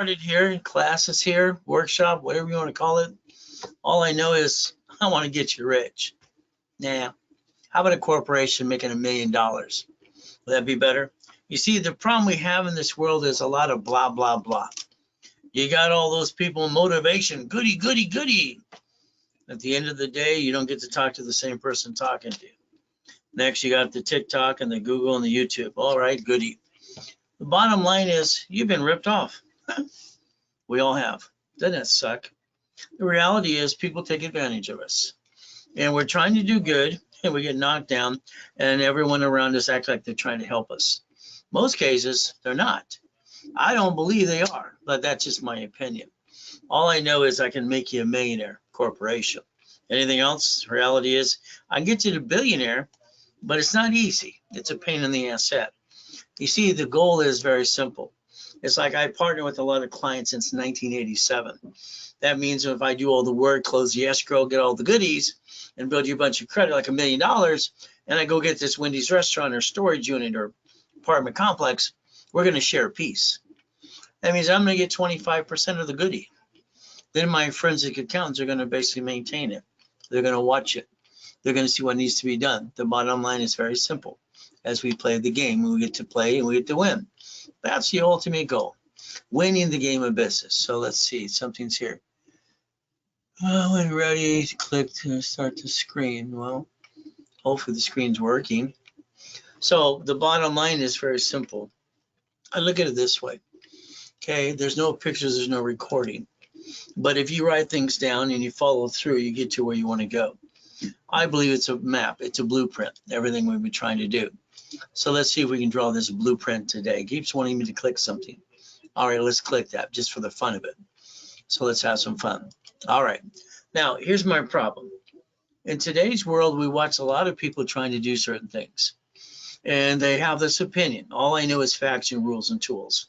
Started here, classes here, workshop, whatever you want to call it. All I know is I want to get you rich. Now, how about a corporation making $1 million? Would that be better? You see, the problem we have in this world is a lot of blah, blah, blah. You got all those people in motivation, goody, goody, goody. At the end of the day, you don't get to talk to the same person talking to you. Next, you got the TikTok and the Google and the YouTube. All right, goody. The bottom line is you've been ripped off. We all have. Doesn't that suck? The reality is people take advantage of us. And we're trying to do good, and we get knocked down, and everyone around us acts like they're trying to help us. Most cases, they're not. I don't believe they are, but that's just my opinion. All I know is I can make you a millionaire corporation. Anything else? Reality is I can get you to billionaire, but it's not easy. It's a pain in the ass head. You see, the goal is very simple. It's like I partner with a lot of clients since 1987. That means if I do all the work, close the escrow, get all the goodies, and build you a bunch of credit like $1 million, and I go get this Wendy's restaurant or storage unit or apartment complex, we're going to share a piece. That means I'm going to get 25% of the goodie. Then my forensic accountants are going to basically maintain it. They're going to watch it. They're going to see what needs to be done. The bottom line is very simple. As we play the game, we get to play and we get to win. That's the ultimate goal, winning the game of business. So let's see, something's here. When ready to click to start the screen. Well, hopefully the screen's working. So the bottom line is very simple. I look at it this way. Okay, there's no pictures, there's no recording. But if you write things down and you follow through, you get to where you want to go. I believe it's a map, it's a blueprint, everything we've been trying to do. So let's see if we can draw this blueprint today. It keeps wanting me to click something. All right, let's click that just for the fun of it. So let's have some fun. All right, now here's my problem. In today's world, we watch a lot of people trying to do certain things. And they have this opinion. All I know is facts and rules and tools.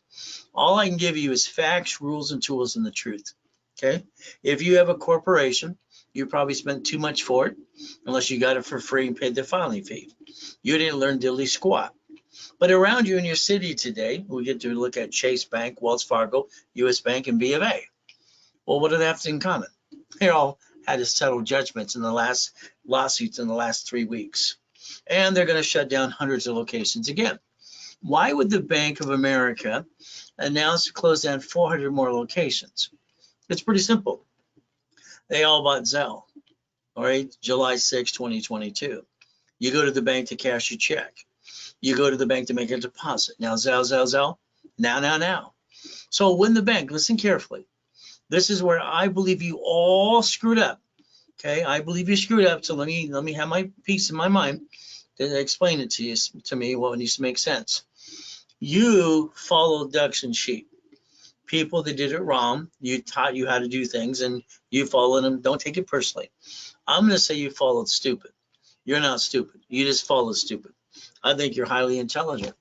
All I can give you is facts, rules, and tools and the truth. Okay? If you have a corporation, you probably spent too much for it, unless you got it for free and paid the filing fee. You didn't learn diddly squat. But around you in your city today, we get to look at Chase Bank, Wells Fargo, US Bank, and B of A. Well, what do they have in common? They all had to settle judgments in the last lawsuits in the last 3 weeks. And they're going to shut down hundreds of locations again. Why would the Bank of America announce to close down 400 more locations? It's pretty simple. They all bought Zelle, all right, July 6, 2022. You go to the bank to cash your check. You go to the bank to make a deposit. Now, Zelle, now. So when the bank, listen carefully, this is where I believe you all screwed up. Okay, I believe you screwed up. So let me have my piece in my mind to explain it to me what needs to make sense. You followed ducks and sheep. People that did it wrong, you taught you how to do things and you followed them. Don't take it personally. I'm going to say you followed stupid. You're not stupid. You just followed stupid. I think you're highly intelligent.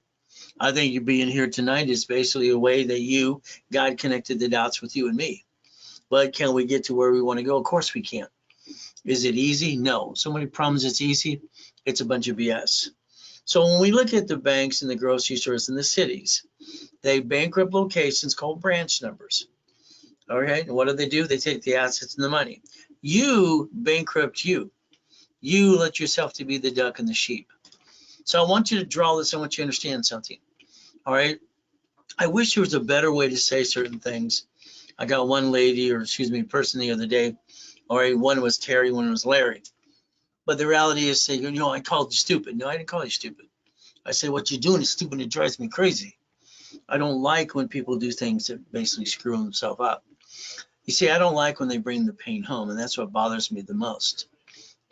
I think you being here tonight is basically a way that God connected the dots with you and me. But can we get to where we want to go? Of course we can. Is it easy? No. So many problems it's easy. It's a bunch of BS. So when we look at the banks and the grocery stores in the cities, they bankrupt locations called branch numbers. All right. And what do? They take the assets and the money. You bankrupt you. You let yourself to be the duck and the sheep. So I want you to draw this. I want you to understand something. All right. I wish there was a better way to say certain things. I got one person the other day. All right. One was Terry, one was Larry. But the reality is saying, I called you stupid. No, I didn't call you stupid. I said, what you're doing is stupid. It drives me crazy. I don't like when people do things that basically screw themselves up. You see, I don't like when they bring the pain home, and that's what bothers me the most.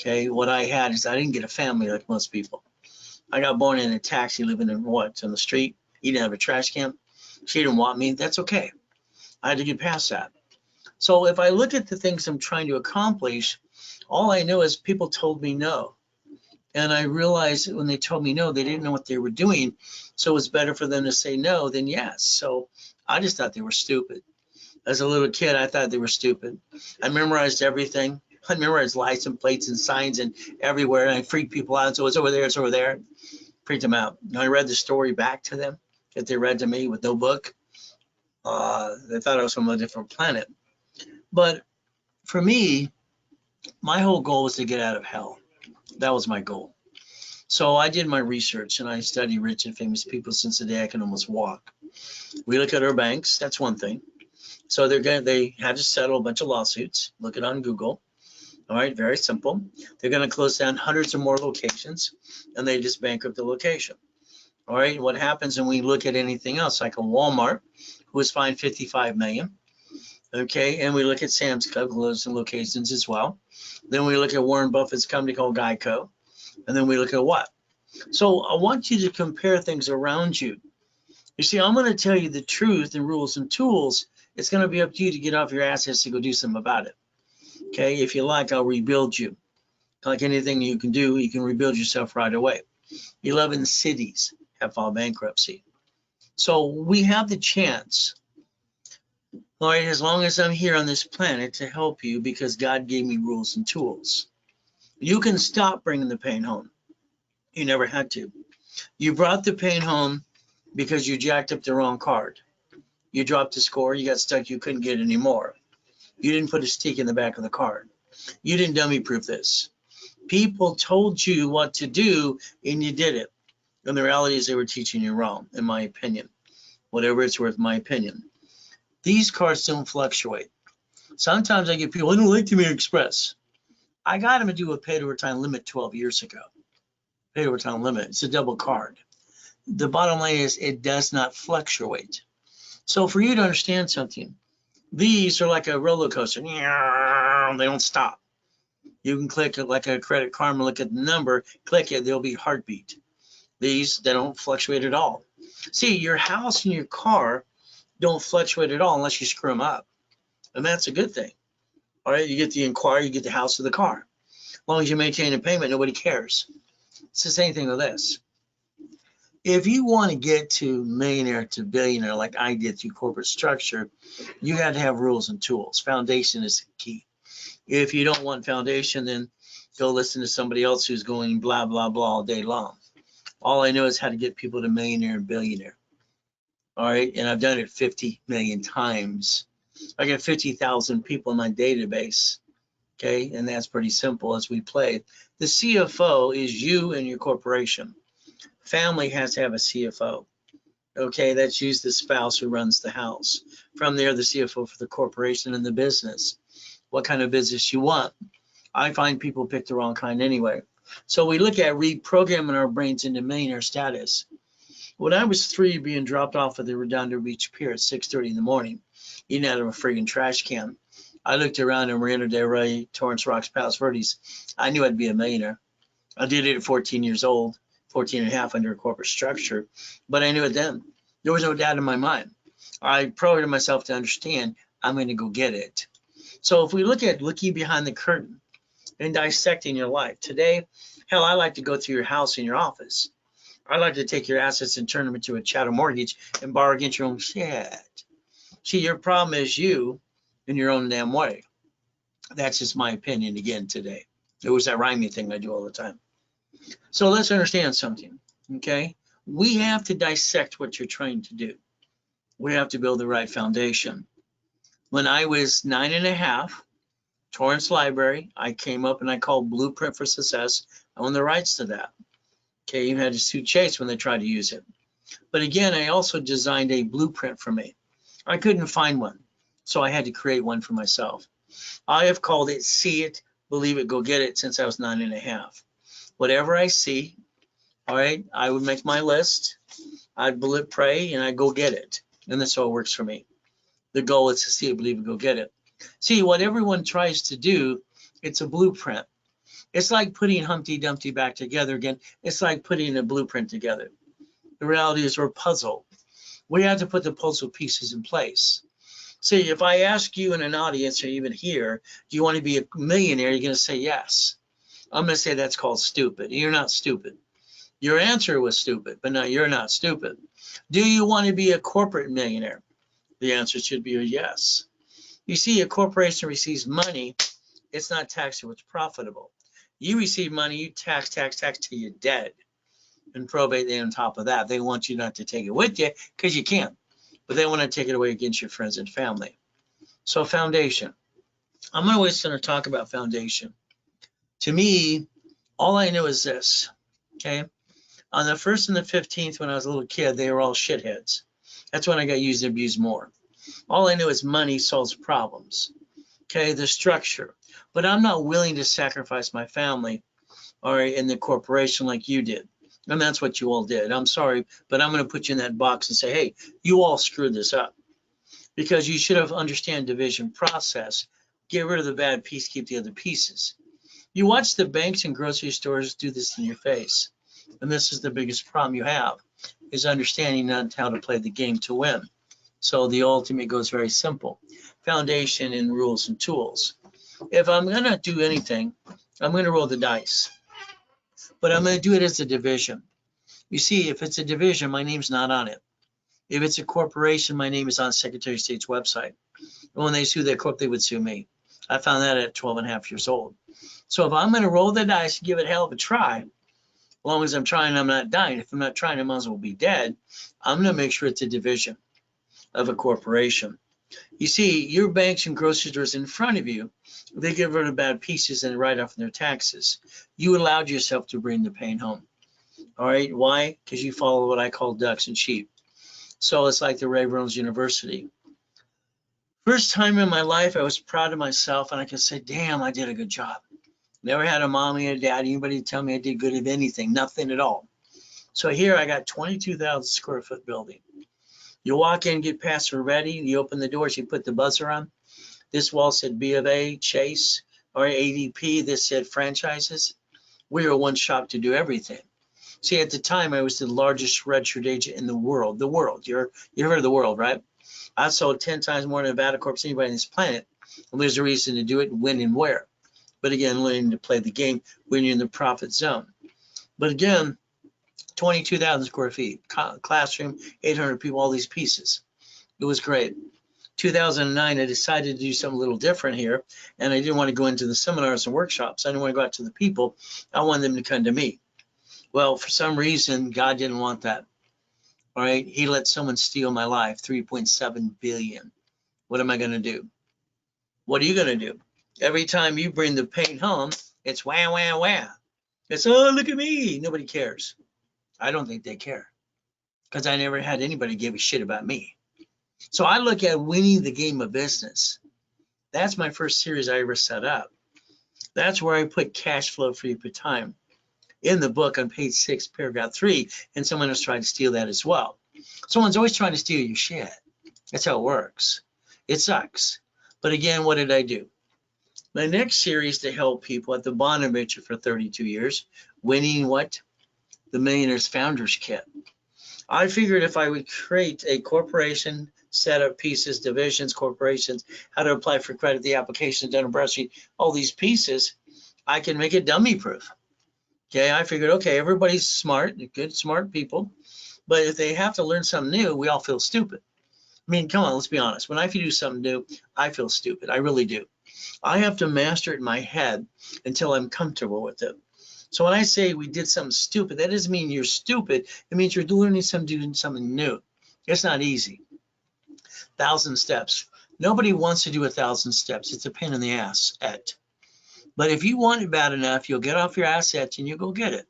Okay, what I had is I didn't get a family like most people. I got born in a taxi living on the street. He didn't have a trash can. She didn't want me. That's okay. I had to get past that. So if I look at the things I'm trying to accomplish, all I know is people told me no. And I realized that when they told me no, they didn't know what they were doing. So it was better for them to say no than yes. So I just thought they were stupid. As a little kid, I thought they were stupid. I memorized everything. I memorized license plates and signs and everywhere. And I freaked people out. So it's over there, it's over there. Freaked them out. And I read the story back to them that they read to me with no book. They thought I was from a different planet. But for me, my whole goal was to get out of hell. That was my goal. So I did my research and I studied rich and famous people since the day I can almost walk. We look at our banks. That's one thing. So they had to settle a bunch of lawsuits. Look it on Google. All right, very simple. They're going to close down hundreds of more locations, and they just bankrupt the location. All right, what happens when we look at anything else, like a Walmart, who was fined 55 million. Okay, and we look at Sam's Club closing locations as well. Then we look at Warren Buffett's company called Geico, and then we look at what? So I want you to compare things around you. You see, I'm going to tell you the truth and rules and tools. It's going to be up to you to get off your assets to go do something about it. Okay, if you like, I'll rebuild you. Like anything you can do, you can rebuild yourself right away. 11 cities have filed bankruptcy. So we have the chance, all right, as long as I'm here on this planet to help you because God gave me rules and tools. You can stop bringing the pain home. You never had to. You brought the pain home because you jacked up the wrong card. You dropped the score, you got stuck, you couldn't get any more. You didn't put a stick in the back of the card. You didn't dummy proof this. People told you what to do and you did it. And the reality is they were teaching you wrong, in my opinion. Whatever it's worth, my opinion. These cards don't fluctuate. Sometimes I get people, I don't like the American Express. I got them to do a pay over time limit 12 years ago. Pay over time limit. It's a double card. The bottom line is it does not fluctuate. So for you to understand something, these are like a roller coaster. They don't stop. You can click it like a Credit Karma, look at the number, click it, there'll be heartbeat. These, they don't fluctuate at all. See, your house and your car don't fluctuate at all unless you screw them up. And that's a good thing. All right, you get the Inquirer, you get the house or the car. As long as you maintain a payment, nobody cares. It's the same thing with this. If you want to get to millionaire to billionaire like I did through corporate structure, you got to have rules and tools. Foundation is key. If you don't want foundation, then go listen to somebody else who's going blah, blah, blah all day long. All I know is how to get people to millionaire and billionaire. All right, and I've done it 50 million times. I got 50,000 people in my database. Okay, and that's pretty simple as we play. The CFO is you and your corporation. Family has to have a CFO. Okay, that's usually the spouse who runs the house. From there, the CFO for the corporation and the business. What kind of business you want? I find people pick the wrong kind anyway. So we look at reprogramming our brains into millionaire status. When I was 3, being dropped off at the Redondo Beach Pier at 6:30 in the morning, eating out of a friggin' trash can, I looked around in Marina Del Rey, Torrance Rocks, Palos Verdes. I knew I'd be a millionaire. I did it at 14 years old, 14 and a half under a corporate structure, but I knew it then. There was no doubt in my mind. I programmed myself to understand I'm going to go get it. So if we look at looking behind the curtain and dissecting your life today, hell, I like to go through your house and your office. I like to take your assets and turn them into a chattel mortgage and borrow against your own shit. See, your problem is you in your own damn way. That's just my opinion again today. It was that rhyming thing I do all the time. So let's understand something, okay? We have to dissect what you're trying to do. We have to build the right foundation. When I was 9 and a half, Torrance Library, I came up and I called Blueprint for Success. I own the rights to that. Okay, even had to sue Chase when they tried to use it. But again, I also designed a blueprint for me. I couldn't find one, so I had to create one for myself. I have called it See It, Believe It, Go Get It since I was 9 and a half. Whatever I see, all right, I would make my list, I'd pray, and I'd go get it. And that's how it works for me. The goal is to see it, believe it, go get it. See, what everyone tries to do, it's a blueprint. It's like putting Humpty Dumpty back together again. It's like putting a blueprint together. The reality is we're a puzzle. We have to put the puzzle pieces in place. See, if I ask you in an audience or even here, do you want to be a millionaire? You're going to say yes. I'm going to say that's called stupid. You're not stupid. Your answer was stupid, but no, you're not stupid. Do you want to be a corporate millionaire? The answer should be a yes. You see, a corporation receives money. It's not taxed to it's profitable. You receive money, you tax till you're dead. And probate on top of that. They want you not to take it with you because you can't. but they want to take it away against your friends and family. So foundation. I'm always going to talk about foundation. To me, all I know is this, okay? On the 1st and the 15th, when I was a little kid, they were all shitheads. That's when I got used and abused more. All I know is money solves problems, okay? The structure. But I'm not willing to sacrifice my family or in the corporation like you did. And that's what you all did. I'm sorry, but I'm going to put you in that box and say, hey, you all screwed this up. Because you should have understand division process. Get rid of the bad piece, keep the other pieces. You watch the banks and grocery stores do this in your face. And this is the biggest problem you have, is understanding not how to play the game to win. So the ultimate goes very simple. Foundation and rules and tools. If I'm going to do anything, I'm going to roll the dice. But I'm going to do it as a division. You see, if it's a division, my name's not on it. If it's a corporation, my name is on Secretary of State's website. And when they sue their corp, they would sue me. I found that at 12 and a half years old. So if I'm going to roll the dice and give it a hell of a try, as long as I'm trying, I'm not dying. If I'm not trying, I might as well be dead. I'm going to make sure it's a division of a corporation. You see, your banks and grocery stores in front of you, they get rid of bad pieces and write off in their taxes. You allowed yourself to bring the pain home. All right, why? Because you follow what I call ducks and sheep. So it's like the Ray Reynolds University. First time in my life, I was proud of myself, and I could say, damn, I did a good job. Never had a mommy or a dad, anybody tell me I did good at anything, nothing at all. So here I got 22,000 square foot building. You walk in, get password ready, you open the doors, you put the buzzer on. This wall said B of A, Chase, or ADP. This said franchises. We were one shop to do everything. See, at the time, I was the largest registered agent in the world. The world. You heard of the world, right? I sold 10 times more Nevada Corp than anybody on this planet. And there's a reason to do it, when and where. But again, learning to play the game when you're in the profit zone. But again, 22,000 square feet, classroom, 800 people, all these pieces. It was great. 2009, I decided to do something a little different here. And I didn't want to go into the seminars and workshops. I didn't want to go out to the people. I wanted them to come to me. Well, for some reason, God didn't want that. All right. He let someone steal my life, 3.7 billion. What am I going to do? What are you going to do? Every time you bring the pain home, it's wah, wah, wah. It's, oh, look at me. Nobody cares. I don't think they care, because I never had anybody give a shit about me. So I look at winning the game of business. That's my first series I ever set up. That's where I put cash flow free per time. In the book on page 6, paragraph 3, and someone has tried to steal that as well. Someone's always trying to steal your shit. That's how it works. It sucks. But again, what did I do? My next series to help people at the bottom venture for 32 years, winning what? The Millionaires Founders Kit. I figured if I would create a corporation, set up pieces, divisions, corporations, how to apply for credit, the application, done a breastfeed, all these pieces, I can make it dummy proof. Okay, I figured, okay, everybody's smart, good, smart people, but if they have to learn something new, we all feel stupid. I mean, come on, let's be honest. When I do something new, I feel stupid. I really do. I have to master it in my head until I'm comfortable with it. So when I say we did something stupid, that doesn't mean you're stupid. It means you're learning doing something new. It's not easy. 1,000 steps. Nobody wants to do 1,000 steps. It's a pain in the ass. But if you want it bad enough, you'll get off your assets and you'll go get it.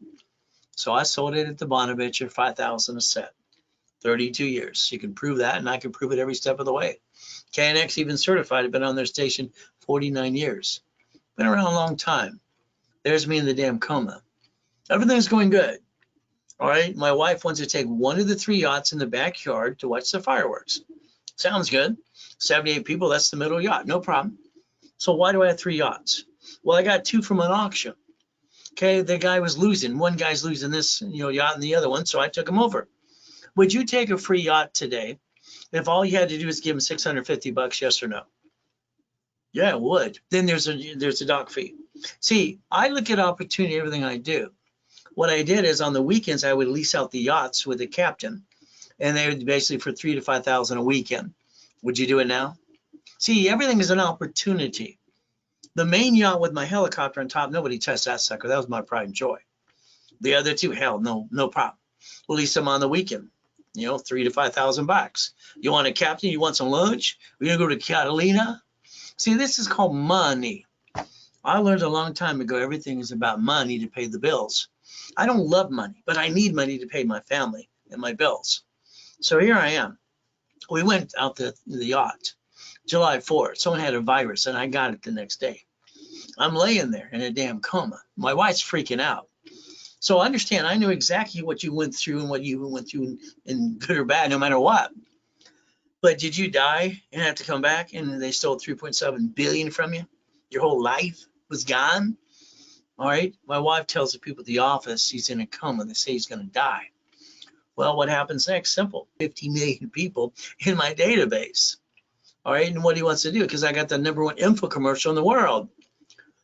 So I sold it at the Bonaventure, 5,000 a set, 32 years. You can prove that, and I can prove it every step of the way. KNX even certified. I've been on their station 49 years. Been around a long time. There's me in the damn coma. Everything's going good. All right. My wife wants to take one of the 3 yachts in the backyard to watch the fireworks. Sounds good. 78 people, that's the middle yacht. No problem. So why do I have 3 yachts? Well, I got 2 from an auction. Okay, the guy was losing. One guy's losing this, yacht and the other one, so I took him over. Would you take a free yacht today if all you had to do is give him $650, yes or no? Yeah, it would. Then there's a dock fee. See, I look at opportunity in everything I do. What I did is on the weekends I would lease out the yachts with the captain, and they would basically for $3,000 to $5,000 a weekend. Would you do it now? See, everything is an opportunity. The main yacht with my helicopter on top, nobody touched that sucker. That was my pride and joy. The other 2, hell, no problem. We'll lease them on the weekend. you know, $3,000 to $5,000. You want a captain? You want some lunch? We're gonna go to Catalina. See, this is called money. I learned a long time ago, everything is about money to pay the bills. I don't love money, but I need money to pay my family and my bills. So here I am. We went out to the yacht, July 4th. Someone had a virus and I got it the next day. I'm laying there in a damn coma. My wife's freaking out. So understand, I knew exactly what you went through and what you went through in good or bad, no matter what. But did you die and have to come back and they stole 3.7 billion from you? Your whole life was gone? All right. My wife tells the people at the office he's in a coma. They say he's going to die. Well, what happens next? Simple. 50 million people in my database. All right. And what he wants to do, because I got the #1 infomercial in the world.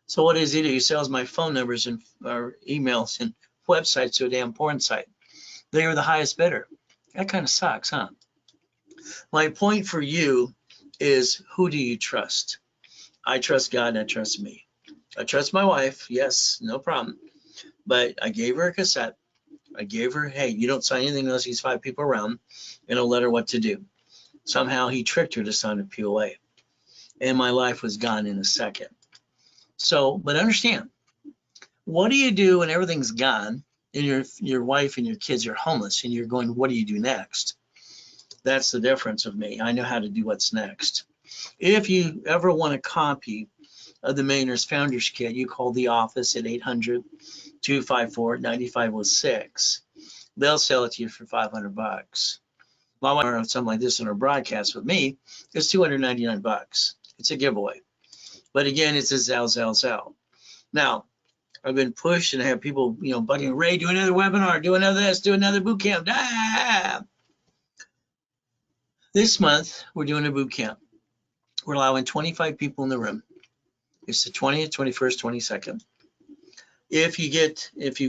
So what does he do? He sells my phone numbers and or emails and websites to a damn porn site. They are the highest bidder. That kind of sucks, huh? My point for you is, who do you trust? I trust God and I trust me. I trust my wife, yes, no problem. But I gave her a cassette. I gave her, hey, you don't sign anything unless these 5 people around, and I'll let her what to do. Somehow he tricked her to sign a POA. And my life was gone in a second. So, but understand, what do you do when everything's gone and your wife and your kids are homeless and you're going, what do you do next? That's the difference of me. I know how to do what's next. If you ever want a copy of the Millionaires Founders Kit, you call the office at 800-254-9506. They'll sell it to you for $500. My wife or something like this on her broadcast with me is $299. It's a giveaway. But again, it's a Zell. Now, I've been pushed and I have people, you know, bugging, Ray, do another webinar, do another this, do another boot camp. Ah! This month, we're doing a boot camp. We're allowing 25 people in the room. It's the 20th, 21st, 22nd. If you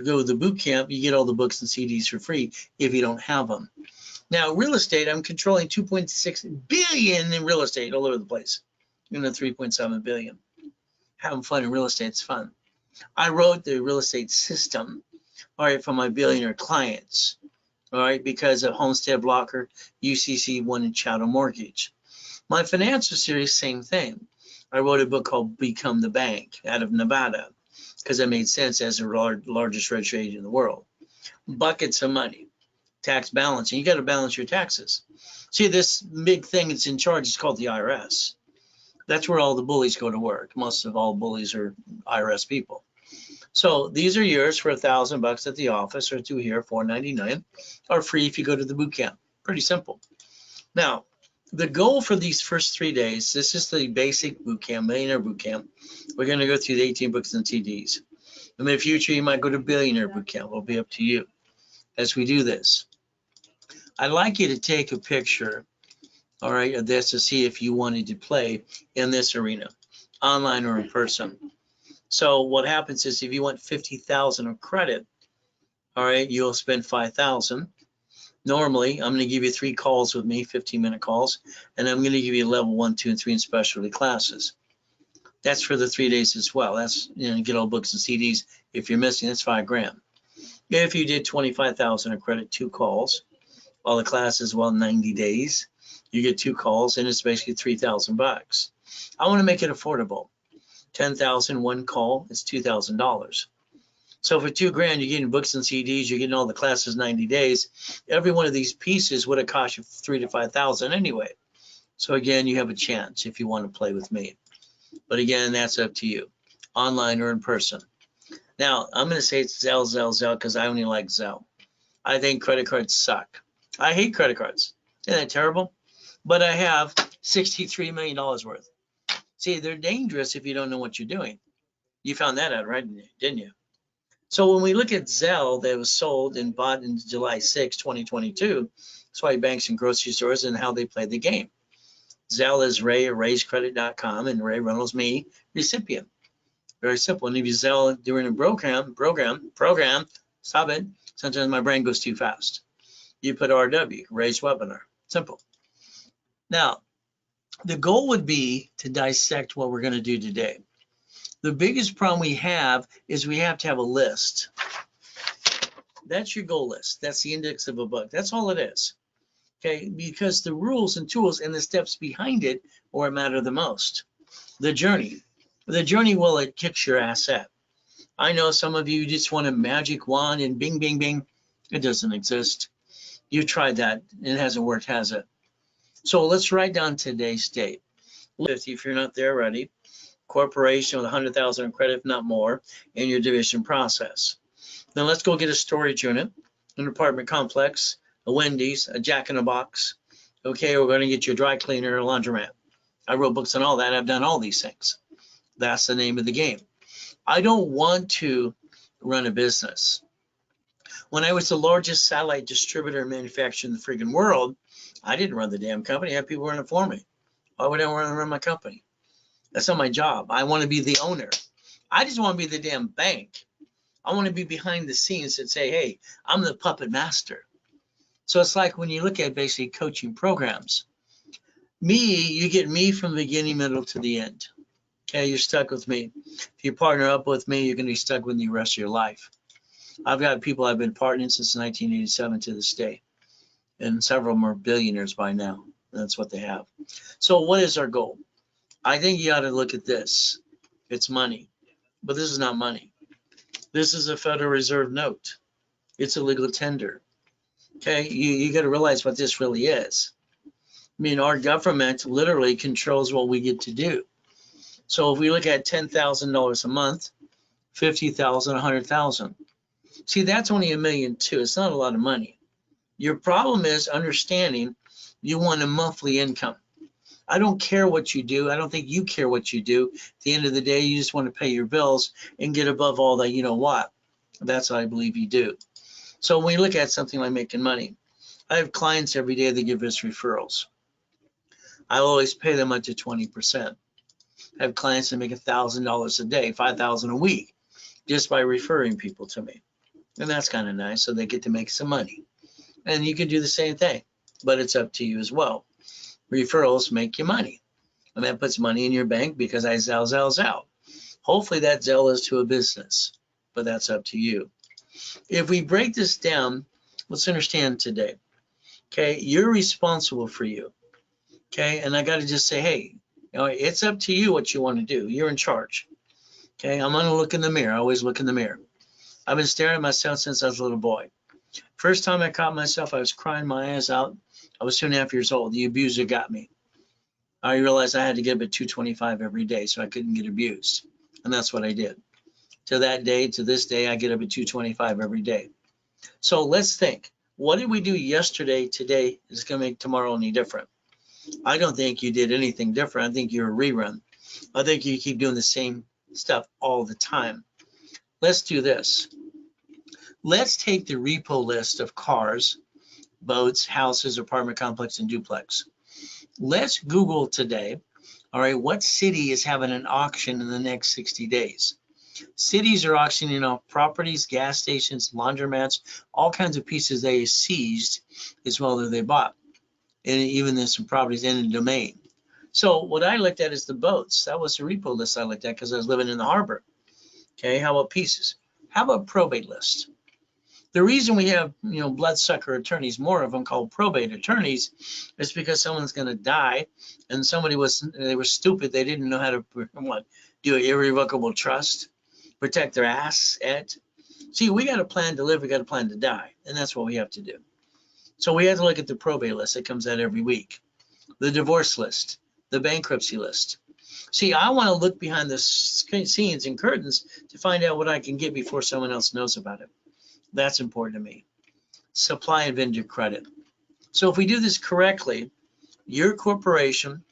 go to the boot camp, you get all the books and CDs for free if you don't have them. Now, real estate, I'm controlling 2.6 billion in real estate all over the place. You know, 3.7 billion. Having fun in real estate, it's fun. I wrote the real estate system, all right, for my billionaire clients, all right, because of Homestead Blocker, UCC One, and Chattel Mortgage. My financial series, same thing. I wrote a book called Become the Bank out of Nevada because it made sense as the largest registered agent in the world. Buckets of money, tax balancing. You got to balance your taxes. See, this big thing that's in charge is called the IRS. That's where all the bullies go to work. Most of all bullies are IRS people. So these are yours for $1,000 at the office, or 2 here, $499, or free if you go to the boot camp. Pretty simple. Now, the goal for these first 3 days, this is the basic boot camp, millionaire boot camp. We're going to go through the 18 books and TDs. In the future, you might go to billionaire boot camp. It'll be up to you as we do this. I'd like you to take a picture, all right, of this to see if you wanted to play in this arena, online or in person. So what happens is if you want 50,000 of credit, all right, you'll spend 5,000. Normally, I'm going to give you 3 calls with me, 15-minute calls, and I'm going to give you level 1, 2, and 3 in specialty classes. That's for the 3 days as well. That's, you know, get all books and CDs. If you're missing, it's $5,000. If you did 25,000 of credit, 2 calls, all the classes, well, 90 days, you get 2 calls, and it's basically $3,000. I want to make it affordable. 10,000, 1 call is $2,000. So for $2,000, you're getting books and CDs, you're getting all the classes 90 days. Every one of these pieces would have cost you $3,000 to $5,000 anyway. So again, you have a chance if you want to play with me. But again, that's up to you, online or in person. Now, I'm going to say it's Zelle, because I only like Zelle. I think credit cards suck. I hate credit cards. Isn't that terrible? But I have $63 million worth. See, they're dangerous if you don't know what you're doing. You found that out, right? Didn't you? So when we look at Zelle that was sold and bought in July 6, 2022, that's why banks and grocery stores and how they play the game. Zelle is Ray at raisecredit.com and Ray Reynolds, me, recipient. Very simple. And if you Zelle during a program, stop it. Sometimes my brain goes too fast. You put RW, Ray's webinar. Simple. Now, the goal would be to dissect what we're going to do today. The biggest problem we have is we have to have a list. That's your goal list. That's the index of a book. That's all it is. Okay, because the rules and tools and the steps behind it are what matter the most. The journey will it kicks your ass at. I know some of you just want a magic wand and bing, bing, bing. It doesn't exist. You tried that. It hasn't worked, has it? So let's write down today's date. 50 if you're not there already. Corporation with 100,000 in credit, if not more, in your division process. Then let's go get a storage unit, an apartment complex, a Wendy's, a Jack in a Box. Okay, we're going to get you a dry cleaner, a laundromat. I wrote books on all that. I've done all these things. That's the name of the game. I don't want to run a business. When I was the largest satellite distributor and manufacturer in the freaking world, I didn't run the damn company. I had people running it for me. Why would I want to run my company? That's not my job. I want to be the owner. I just want to be the damn bank. I want to be behind the scenes and say, hey, I'm the puppet master. So it's like when you look at basically coaching programs. You get me from the beginning, middle to the end. Okay, you're stuck with me. If you partner up with me, you're going to be stuck with me the rest of your life. I've got people I've been partnering since 1987 to this day, and several of them are billionaires by now. That's what they have. So what is our goal? I think you ought to look at this. It's money, but this is not money. This is a Federal Reserve note. It's a legal tender. Okay, you got to realize what this really is. I mean, our government literally controls what we get to do. So if we look at $10,000 a month, 50,000, 100,000. See, that's only $1.2 million. It's not a lot of money. Your problem is understanding you want a monthly income. I don't care what you do. I don't think you care what you do. At the end of the day, you just want to pay your bills and get above all that, you know what? That's what I believe you do. So when we look at something like making money, I have clients every day that give us referrals. I always pay them up to 20%. I have clients that make $1,000 a day, $5,000 a week, just by referring people to me. And that's kind of nice. So they get to make some money. And you can do the same thing, but it's up to you as well. Referrals make you money. And that puts money in your bank because I zell. Hopefully that zell is to a business, but that's up to you. If we break this down, let's understand today. Okay, you're responsible for you. Okay, and I got to just say, hey, you know, it's up to you what you want to do. You're in charge. Okay, I'm going to look in the mirror. I always look in the mirror. I've been staring at myself since I was a little boy. First time I caught myself, I was crying my eyes out. I was 2.5 years old. The abuser got me. I realized I had to get up at 2:25 every day so I couldn't get abused. And that's what I did. To that day, to this day, I get up at 2:25 every day. So let's think. What did we do yesterday, today is going to make tomorrow any different? I don't think you did anything different. I think you're a rerun. I think you keep doing the same stuff all the time. Let's do this. Let's take the repo list of cars, boats, houses, apartment complex, and duplex. Let's Google today, all right, what city is having an auction in the next 60 days? Cities are auctioning off properties, gas stations, laundromats, all kinds of pieces they seized as well that they bought. And even there's some properties in the domain. So what I looked at is the boats. That was the repo list I looked at because I was living in the harbor. Okay, how about pieces? How about probate list? The reason we have, you know, bloodsucker attorneys, more of them called probate attorneys, is because someone's going to die and they were stupid. They didn't know how to do an irrevocable trust, protect their asset. See, we got a plan to live, we got a plan to die, and that's what we have to do. So we have to look at the probate list that comes out every week, the divorce list, the bankruptcy list. See, I want to look behind the scenes and curtains to find out what I can get before someone else knows about it. That's important to me. Supply and vendor credit. So if we do this correctly, your corporation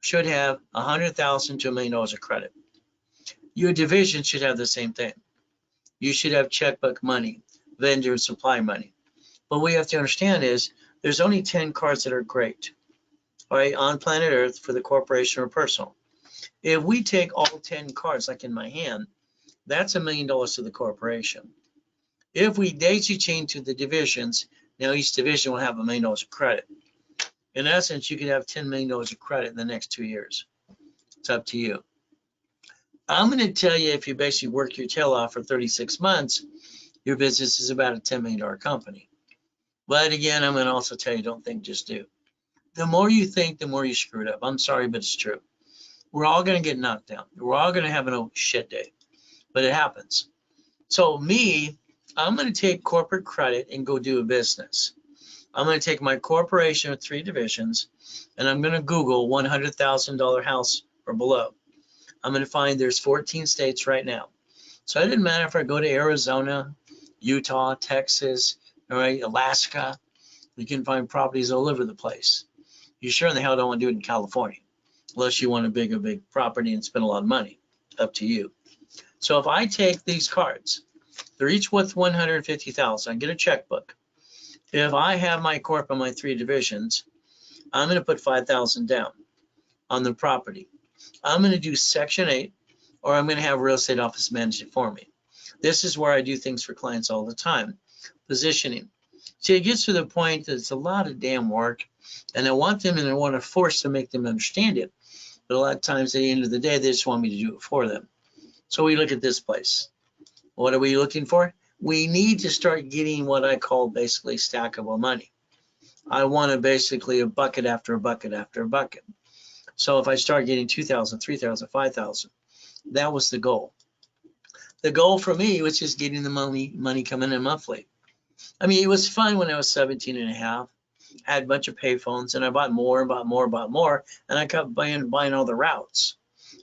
should have $100,000 to $1 million of credit. Your division should have the same thing. You should have checkbook money, vendor and supply money. But what we have to understand is there's only 10 cards that are great, all right, on planet Earth for the corporation or personal. If we take all 10 cards, like in my hand, that's $1 million to the corporation. If we daisy chain to the divisions, now each division will have $1 million of credit. In essence, you could have $10 million of credit in the next 2 years. It's up to you. I'm going to tell you, if you basically work your tail off for 36 months, your business is about a $10 million company. But again, I'm going to also tell you, don't think, just do. The more you think, the more you screw it up. I'm sorry, but it's true. We're all going to get knocked down. We're all going to have an oh shit day, but it happens. So me, I'm going to take corporate credit and go do a business. I'm going to take my corporation with 3 divisions, and I'm going to Google $100,000 house or below. I'm going to find there's 14 states right now. So it didn't matter if I go to Arizona, Utah, Texas, all right, Alaska. You can find properties all over the place. You sure in the hell don't want to do it in California, unless you want a big property and spend a lot of money. Up to you. So if I take these cards, they're each worth 150,000. I get a checkbook. If I have my corp on my 3 divisions, I'm going to put 5,000 down on the property. I'm going to do Section 8, or I'm going to have real estate office manage it for me. This is where I do things for clients all the time. Positioning. See, it gets to the point that it's a lot of damn work, and I want them and I want to force to make them understand it. But a lot of times at the end of the day, they just want me to do it for them. So we look at this place. What are we looking for? We need to start getting what I call basically stackable money. I want to basically a bucket after a bucket after a bucket. So if I start getting 2,000, 3,000, 5,000, that was the goal. The goal for me was just getting the money coming in monthly. I mean, it was fun when I was 17 and a half. I had a bunch of payphones, and I bought more, and I kept buying all the routes.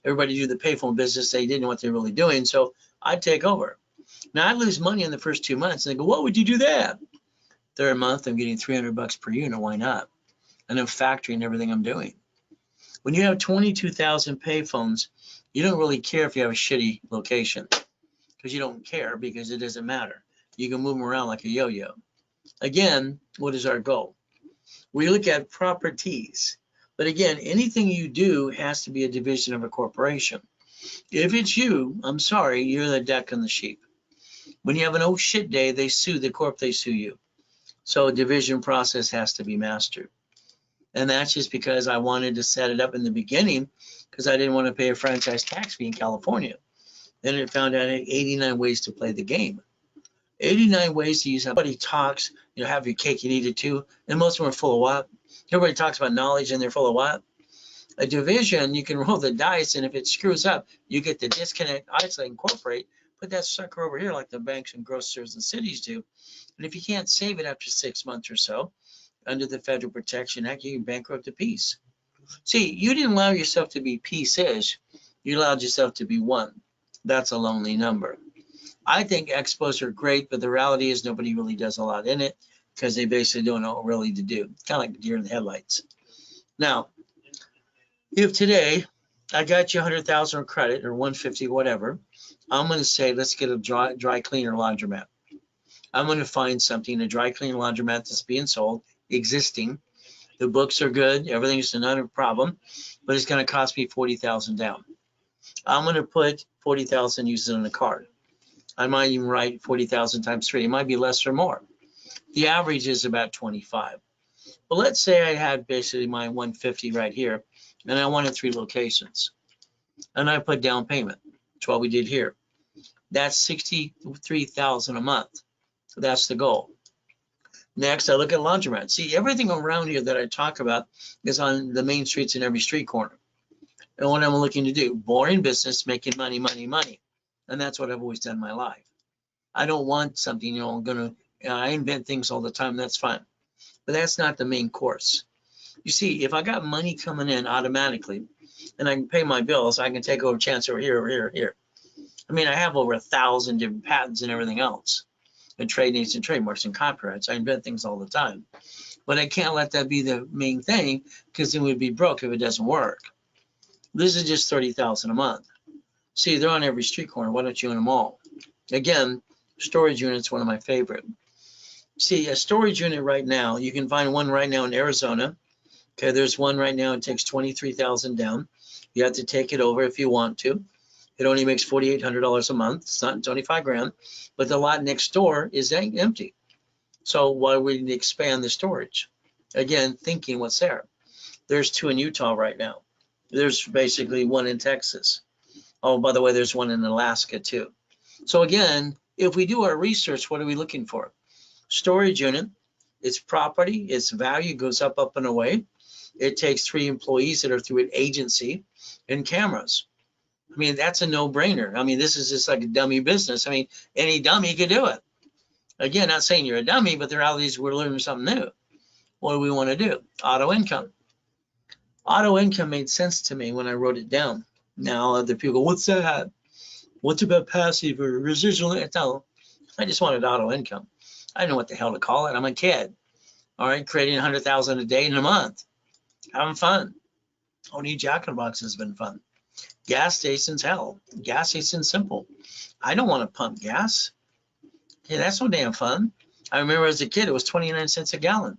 Everybody do the payphone business. They didn't know what they were really doing, so I'd take over. Now, I'd lose money in the first 2 months, and they go, what would you do that? Third month, I'm getting $300 per unit. Why not? And I'm factoring everything I'm doing. When you have 22,000 payphones, you don't really care if you have a shitty location, because you don't care, because it doesn't matter. You can move them around like a yo-yo. Again, what is our goal? We look at properties. But again, anything you do has to be a division of a corporation. If it's you, I'm sorry, you're the deck and the sheep. When you have an oh shit day, they sue the corp, they sue you. So a division process has to be mastered. And that's just because I wanted to set it up in the beginning, because I didn't want to pay a franchise tax fee in California. Then it found out I had 89 ways to play the game. 89 ways to use. Everybody talks, have your cake and eat it too. And most of them are full of what? Everybody talks about knowledge and they're full of what? A division, you can roll the dice, and if it screws up, you get to disconnect, isolate, incorporate, put that sucker over here like the banks and grocers and cities do. And if you can't save it after 6 months or so, under the Federal Protection Act, you can bankrupt a piece. See, you didn't allow yourself to be pieces. You allowed yourself to be one. That's a lonely number. I think expos are great, but the reality is nobody really does a lot in it, because they basically don't know what really to do. Kind of like deer in the headlights. Now, if today I got you 100,000 of credit or 150, whatever, I'm going to say, let's get a dry cleaner laundromat. I'm going to find something, a dry cleaner laundromat that's being sold, existing. The books are good. Everything's not a problem, but it's going to cost me 40,000 down. I'm going to put 40,000 using on a card. I might even write 40,000 times 3. It might be less or more. The average is about 25. But let's say I had basically my 150 right here, and I wanted 3 locations. And I put down payment. That's what we did here. That's 63,000 a month. So that's the goal. Next, I look at laundromat. See, everything around here that I talk about is on the main streets in every street corner. And what I'm looking to do, boring business, making money, money, money. And that's what I've always done in my life. I don't want something, I invent things all the time. That's fine. But that's not the main course. You see, if I got money coming in automatically and I can pay my bills, I can take over chance over here, over here, here. I mean, I have over 1,000 different patents and everything else, and trade names and trademarks and copyrights. I invent things all the time. But I can't let that be the main thing, because then we'd be broke if it doesn't work. This is just 30,000 a month. See, they're on every street corner. Why don't you own them all? Again, storage unit's one of my favorite. See, a storage unit right now, you can find one right now in Arizona. Okay, there's one right now. It takes 23,000 down. You have to take it over if you want to. It only makes $4,800 a month. It's not 25 grand, but the lot next door is empty. So why would we expand the storage? Again, thinking what's there. There's 2 in Utah right now. There's basically 1 in Texas. Oh, by the way, there's 1 in Alaska too. So again, if we do our research, what are we looking for? Storage unit, It's property, its value goes up and away. It takes 3 employees that are through an agency and cameras. I mean, that's a no-brainer. I mean, this is just like a dummy business. I mean, any dummy could do it. Again, not saying you're a dummy, but the reality is we're learning something new. What do we want to do? Auto income. Auto income made sense to me when I wrote it down. Now other people go, what's that? What's about passive or residual? No, I just wanted auto income. I didn't know what the hell to call it. I'm a kid. All right, creating 100,000 a day in a month. Having fun. Owning Jack in the Box has been fun. Gas stations, hell. Gas stations, simple. I don't want to pump gas. Yeah, that's no damn fun. I remember as a kid, it was 29 cents a gallon.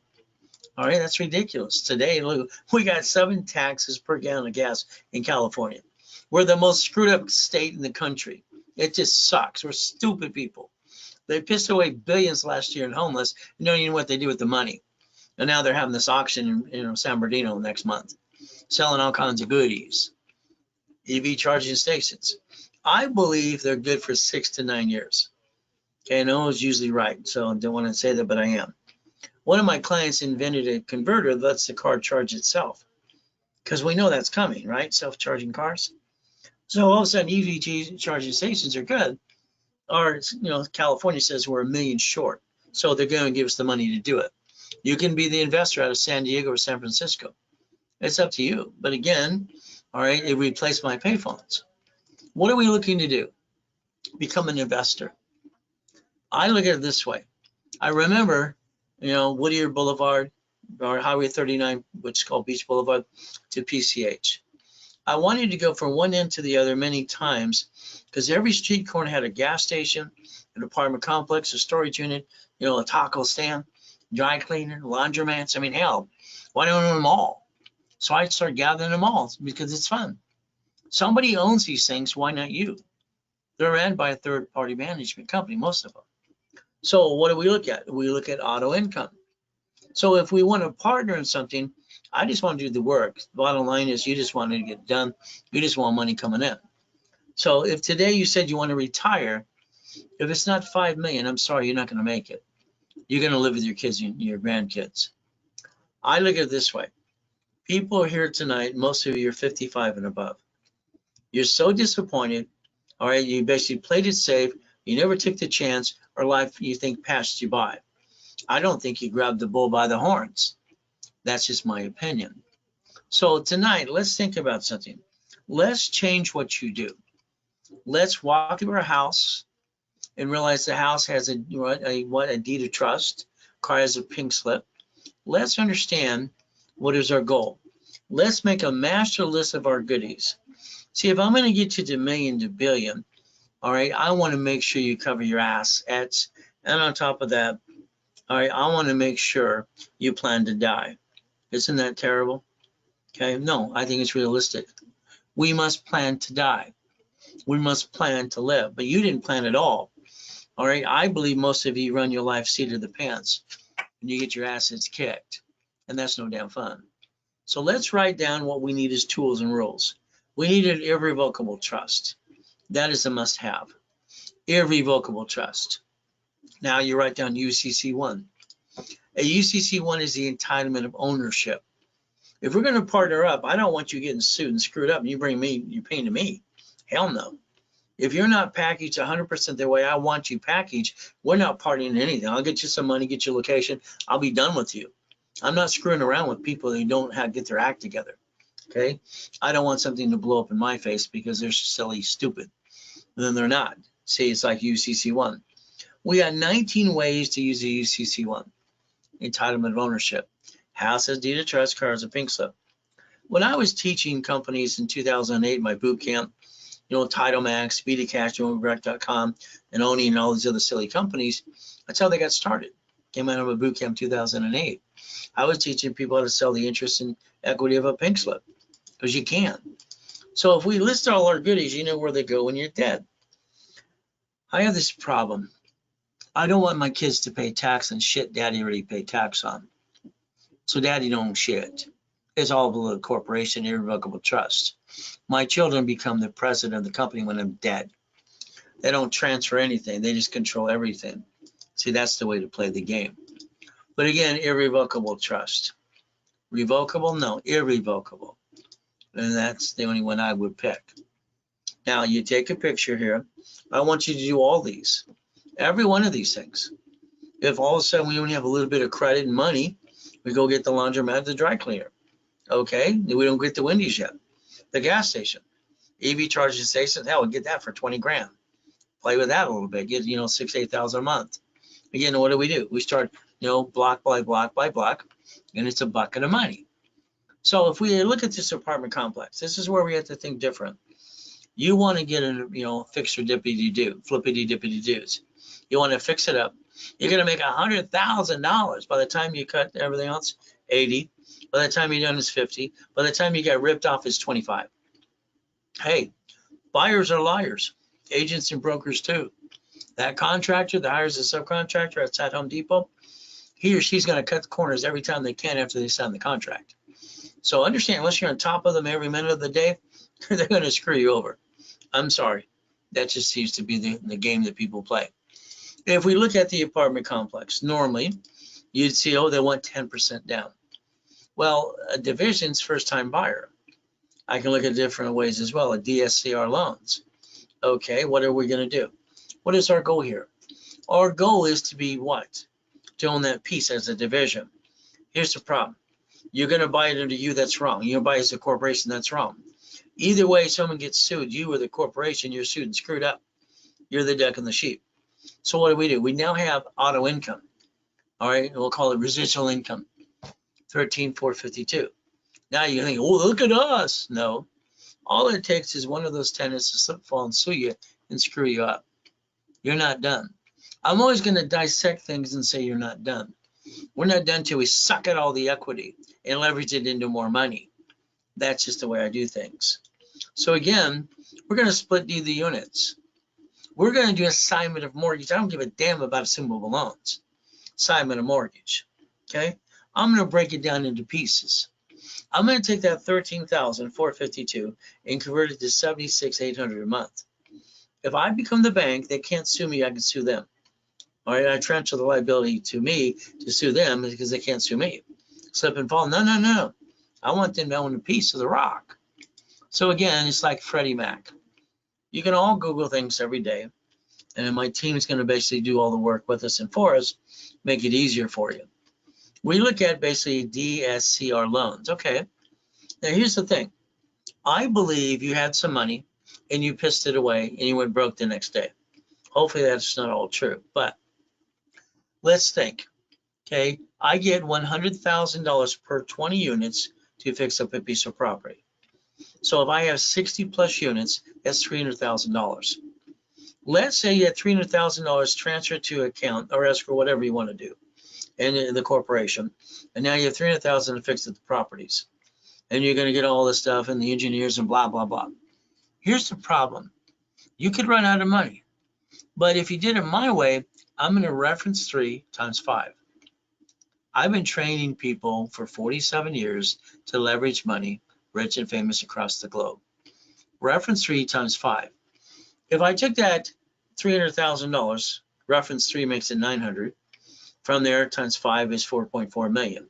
All right, that's ridiculous. Today, look, we got 7 taxes per gallon of gas in California. We're the most screwed up state in the country. It just sucks. We're stupid people. They pissed away billions last year in homeless and don't even know what they do with the money. And now they're having this auction in San Bernardino next month, selling all kinds of goodies, EV charging stations. I believe they're good for 6 to 9 years. Okay, no one's usually right, so I don't want to say that, but I am. One of my clients invented a converter that lets the car charge itself, because we know that's coming, right? Self-charging cars. So all of a sudden, EV charging stations are good. Or, California says we're $1 million short, so they're going to give us the money to do it. You can be the investor out of San Diego or San Francisco. It's up to you. But again, all right, it replaced my payphones. What are we looking to do? Become an investor. I look at it this way. I remember, Whittier Boulevard or Highway 39, which is called Beach Boulevard, to PCH. I wanted to go from one end to the other many times because every street corner had a gas station, an apartment complex, a storage unit, a taco stand, dry cleaner, laundromats. I mean, hell, why don't I own them all? So I started gathering them all because it's fun. Somebody owns these things. Why not you? They're ran by a third-party management company, most of them. So what do we look at? We look at auto income. So if we want to partner in something, I just want to do the work. The bottom line is you just want to get done. You just want money coming in. So if today you said you want to retire, if it's not 5 million, I'm sorry, you're not going to make it. You're going to live with your kids and your grandkids. I look at it this way. People are here tonight, most of you are 55 and above. You're so disappointed, all right, you basically played it safe, you never took the chance, or life you think passed you by. I don't think you grabbed the bull by the horns. That's just my opinion. So tonight, let's think about something. Let's change what you do. Let's walk through our house and realize the house has a deed of trust. Car has a pink slip. Let's understand what is our goal. Let's make a master list of our goodies. See, if I'm going to get you to million to billion, all right, I want to make sure you cover your assets. And on top of that, all right, I want to make sure you plan to die. Isn't that terrible? Okay, no, I think it's realistic. We must plan to die. We must plan to live, but you didn't plan at all. All right, I believe most of you run your life seat of the pants and you get your assets kicked, and that's no damn fun. So let's write down what we need as tools and rules. We need an irrevocable trust. That is a must-have. Irrevocable trust. Now you write down UCC1. A UCC1 is the entitlement of ownership. If we're going to partner up, I don't want you getting sued and screwed up and you bring me, you're paying to me. Hell no. If you're not packaged 100% the way I want you packaged, we're not partying anything. I'll get you some money, get your location. I'll be done with you. I'm not screwing around with people who don't get their act together. Okay? I don't want something to blow up in my face because they're silly, stupid. And then they're not. See, it's like UCC1. We got 19 ways to use a UCC1. Entitlement of ownership. House has deed of trust, car has a pink slip. When I was teaching companies in 2008, my boot camp, TitleMax, BetaCash, Direct.com, and Oni and all these other silly companies, that's how they got started. Came out of a boot camp 2008. I was teaching people how to sell the interest and equity of a pink slip, because you can. So if we list all our goodies, you know where they go when you're dead. I have this problem. I don't want my kids to pay tax on shit daddy already paid tax on. So daddy don't own shit. It's all below the corporation, irrevocable trust. My children become the president of the company when I'm dead. They don't transfer anything. They just control everything. See, that's the way to play the game. But again, irrevocable trust. Revocable? No, irrevocable. And that's the only one I would pick. Now you take a picture here. I want you to do all these, every one of these things. If all of a sudden we only have a little bit of credit and money, we go get the laundromat, the dry cleaner. Okay, we don't get the Wendy's yet. The gas station, EV charging station, hell, we get that for 20 grand. Play with that a little bit, get, 6,000 to 8,000 a month. Again, what do? We start, block by block by block, and it's a bucket of money. So if we look at this apartment complex, this is where we have to think different. You want to get a, fix or dippity-do, flippity-dippity-doos. You want to fix it up. You're going to make $100,000 by the time you cut everything else, 80. By the time you're done, it's 50. By the time you get ripped off, it's 25. Hey, buyers are liars. Agents and brokers too. That contractor that hires a subcontractor at Home Depot, he or she's going to cut the corners every time they can after they sign the contract. So understand, unless you're on top of them every minute of the day, they're going to screw you over. I'm sorry. That just seems to be the game that people play. If we look at the apartment complex, normally you'd see, they want 10% down. Well, a division's first-time buyer. I can look at different ways as well, a DSCR loans. Okay, what are we going to do? What is our goal here? Our goal is to be what? To own that piece as a division. Here's the problem. You're going to buy it under you, that's wrong. You're going to buy it as a corporation, that's wrong. Either way, someone gets sued, you or the corporation, you're sued and screwed up. You're the duck and the sheep. So what do? We now have auto income. All right, we'll call it residual income, 13,452. Now you think, look at us. No, all it takes is one of those tenants to slip, fall, and sue you and screw you up. You're not done. I'm always going to dissect things and say you're not done. We're not done till we suck at all the equity and leverage it into more money. That's just the way I do things. So again, we're going to split the units. We're going to do assignment of mortgage. I don't give a damn about assumable loans. Assignment of mortgage. Okay? I'm going to break it down into pieces. I'm going to take that 13,452 and convert it to 76,800 a month. If I become the bank, they can't sue me, I can sue them. All right, I transfer the liability to me to sue them because they can't sue me. Slip and fall, no. I want them to own a piece of the rock. So again, it's like Freddie Mac. You can all Google things every day, and my team is going to basically do all the work with us and for us, make it easier for you. We look at basically DSCR loans. Okay, now here's the thing. I believe you had some money and you pissed it away and you went broke the next day. Hopefully that's not all true, but let's think. Okay, I get $100,000 per 20 units to fix up a piece of property. So if I have 60 plus units, that's $300,000. Let's say you had $300,000 transferred to account or escrow, whatever you want to do, and the corporation, and now you have $300,000 to fix the properties, and you're going to get all this stuff and the engineers and blah blah blah. Here's the problem: you could run out of money, but if you did it my way, I'm going to reference 3 times 5. I've been training people for 47 years to leverage money, rich and famous across the globe. Reference 3 times 5. If I took that $300,000, reference 3 makes it 900. From there, times 5 is 4.4 million.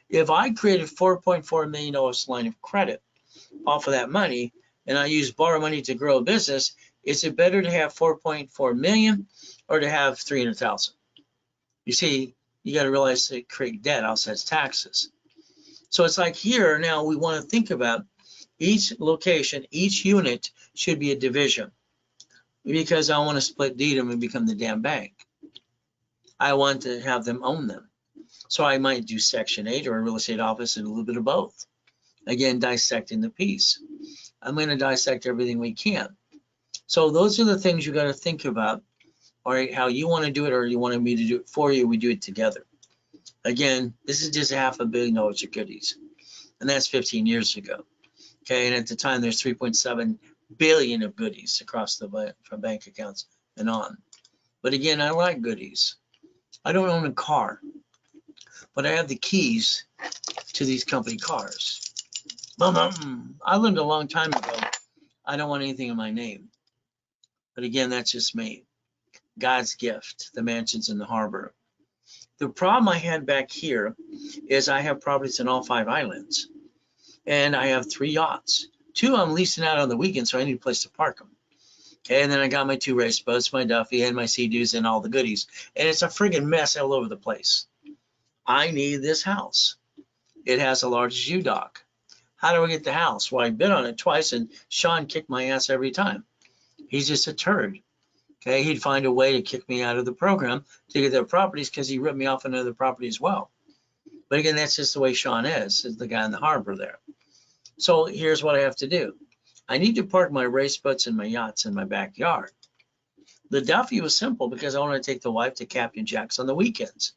If I created $4.4 million line of credit off of that money, and I use borrow money to grow a business, is it better to have 4.4 million or to have 300,000? You see, you got to realize that create debt offsets taxes. So it's like here now we want to think about each location, each unit should be a division, because I want to split deed them and become the damn bank. I want to have them own them. So I might do Section 8 or a real estate office and a little bit of both. Again, dissecting the piece. I'm going to dissect everything we can. So those are the things you got to think about, all right, how you want to do it or you want me to do it for you, we do it together. Again, this is just $500 million of goodies, and that's 15 years ago. Okay, and at the time there's 3.7 billion of goodies across the from bank accounts and on. But again, I like goodies. I don't own a car, but I have the keys to these company cars. I learned a long time ago, I don't want anything in my name. But again, that's just me. God's gift, the mansions in the harbor. The problem I had back here is I have properties in all 5 islands, and I have 3 yachts. 2 I'm leasing out on the weekend, so I need a place to park them. Okay, and then I got my 2 race boats, my Duffy, and my Sea-Doos, and all the goodies. And it's a friggin' mess all over the place. I need this house. It has a large U-dock. How do I get the house? Well, I've been on it twice, and Sean kicked my ass every time. He's just a turd. Okay, he'd find a way to kick me out of the program to get their properties because he ripped me off another property as well. But again, that's just the way Sean is the guy in the harbor there. So here's what I have to do. I need to park my race boats and my yachts in my backyard. The Duffy was simple because I want to take the wife to Captain Jack's on the weekends,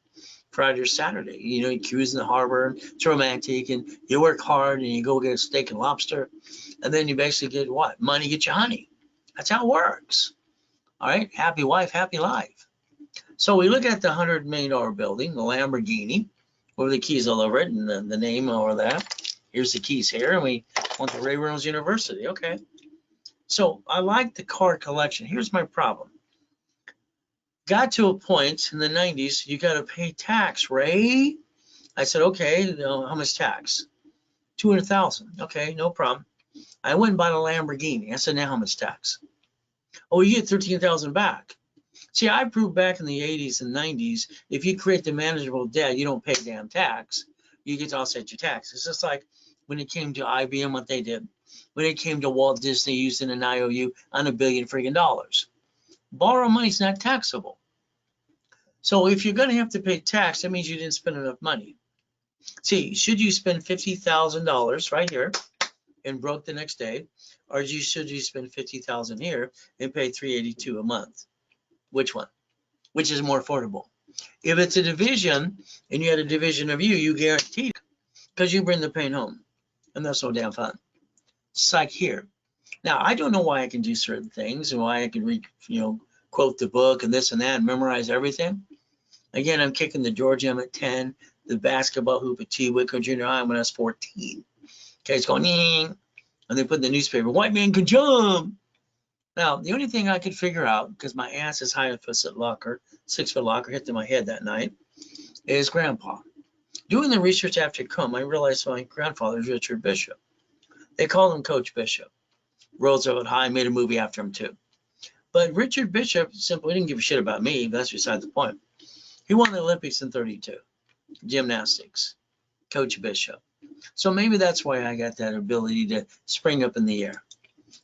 Friday or Saturday. You know, you cruise in the harbor, it's romantic, and you work hard, and you go get a steak and lobster, and then you basically get what? Money, get you honey. That's how it works. All right, happy wife, happy life. So we look at the $100 million building, the Lamborghini, with the keys all over it, and the name over that. Here's the keys here, and we went to Ray Reynolds University. Okay. So I like the car collection. Here's my problem. Got to a point in the 90s, you got to pay tax, Ray. I said, okay, you know, how much tax? 200,000. Okay, no problem. I went and bought a Lamborghini. I said, now how much tax? Oh, you get 13,000 back. See, I proved back in the 80s and 90s, if you create the manageable debt, you don't pay damn tax. You get to offset your tax. It's just like when it came to IBM, what they did. When it came to Walt Disney using an IOU on $1 billion friggin' dollars. Borrow money is not taxable. So if you're going to have to pay tax, that means you didn't spend enough money. See, should you spend $50,000 right here and broke the next day, or should you spend $50,000 here and pay $382 a month? Which one? Which is more affordable? If it's a division and you had a division of you guaranteed because you bring the pain home, and that's no damn fun. It's like here. Now, I don't know why I can do certain things and why I can read, quote the book and this and that and memorize everything. Again, I'm kicking the George M at 10, the basketball hoop at T. Whitco Junior High when I was 14. Okay, it's going, and they put in the newspaper, white man can jump. Now, the only thing I could figure out, because my ass is high a 6-foot locker, hit to my head that night, is grandpa. Doing the research after come, I realized my grandfather is Richard Bishop. They called him Coach Bishop. Roosevelt High made a movie after him too. But Richard Bishop simply didn't give a shit about me. That's beside the point. He won the Olympics in '32, gymnastics, Coach Bishop. So maybe that's why I got that ability to spring up in the air.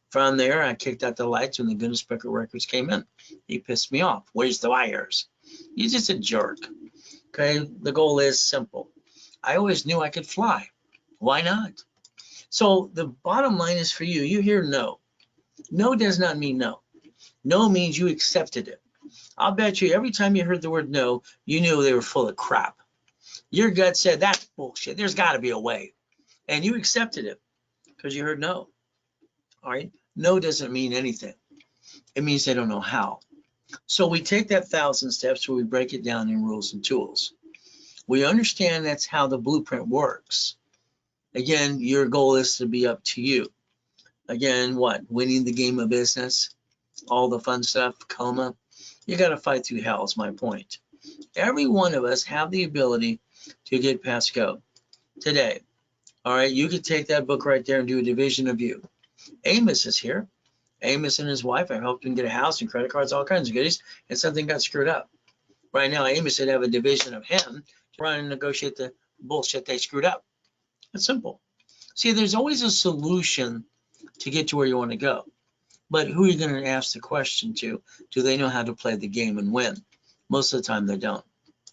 From there, I kicked out the lights when the Guinness Book of Records came in. He pissed me off. Where's the wires? He's just a jerk. Okay, the goal is simple. I always knew I could fly. Why not? So the bottom line is for you. You hear no. No does not mean no. No means you accepted it. I'll bet you every time you heard the word no, you knew they were full of crap. Your gut said, that's bullshit. There's got to be a way. And you accepted it because you heard no. All right? No doesn't mean anything. It means they don't know how. So we take that 1,000 steps where we break it down in rules and tools. We understand that's how the blueprint works. Again, your goal is to be up to you. Again, what? Winning the game of business, all the fun stuff, coma. You got to fight through hell is my point. Every one of us have the ability to get past go today. All right, you could take that book right there and do a division of you. Amos is here. Amos and his wife, I helped him get a house and credit cards, all kinds of goodies, and something got screwed up. Right now, Amos should have a division of him to run and negotiate the bullshit they screwed up. It's simple. See, there's always a solution to get to where you want to go. But who are you going to ask the question to? Do they know how to play the game and win? Most of the time they don't,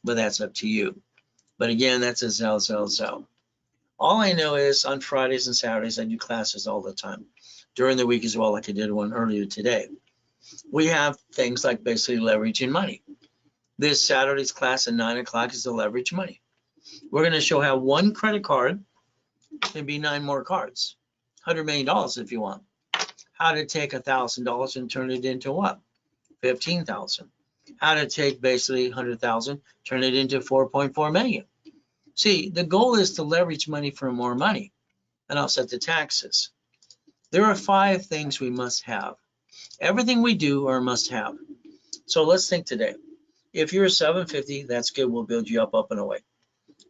but that's up to you. But again, that's a zell. All I know is on Fridays and Saturdays, I do classes all the time. During the week as well, like I did one earlier today. We have things like basically leveraging money. This Saturday's class at 9 o'clock is the leverage money. We're going to show how one credit card can be 9 more cards. $100 million if you want. How to take $1,000 and turn it into what? 15,000. How to take basically 100,000, turn it into 4.4 million. See, the goal is to leverage money for more money and offset the taxes. There are 5 things we must have. Everything we do are a must have. So let's think today. If you're a 750, that's good. We'll build you up and away.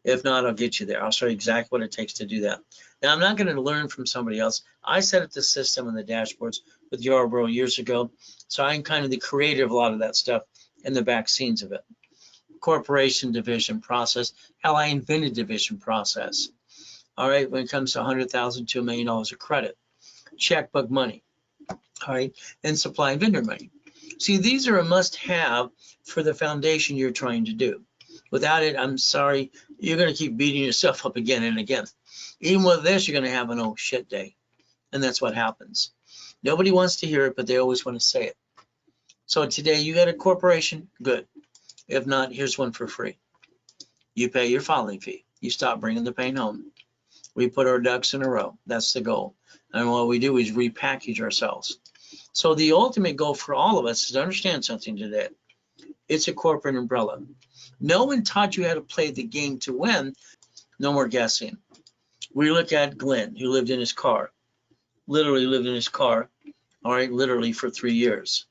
If not, I'll get you there. I'll show you exactly what it takes to do that. Now, I'm not going to learn from somebody else. I set up the system and the dashboards with Yarborough years ago, so I'm kind of the creator of a lot of that stuff in the back scenes of it. Corporation division process, how I invented division process. All right, when it comes to $100,000 to $1 million of credit, checkbook money, all right, and supply and vendor money. See, these are a must-have for the foundation you're trying to do. Without it, I'm sorry, you're going to keep beating yourself up again and again. Even with this, you're going to have an oh shit day. And that's what happens. Nobody wants to hear it, but they always want to say it. So today, you got a corporation, good. If not, here's one for free. You pay your filing fee. You stop bringing the pain home. We put our ducks in a row. That's the goal. And what we do is repackage ourselves. So the ultimate goal for all of us is to understand something today. It's a corporate umbrella. No one taught you how to play the game to win. No more guessing. We look at Glenn, who lived in his car, literally lived in his car, all right, literally for 3 years.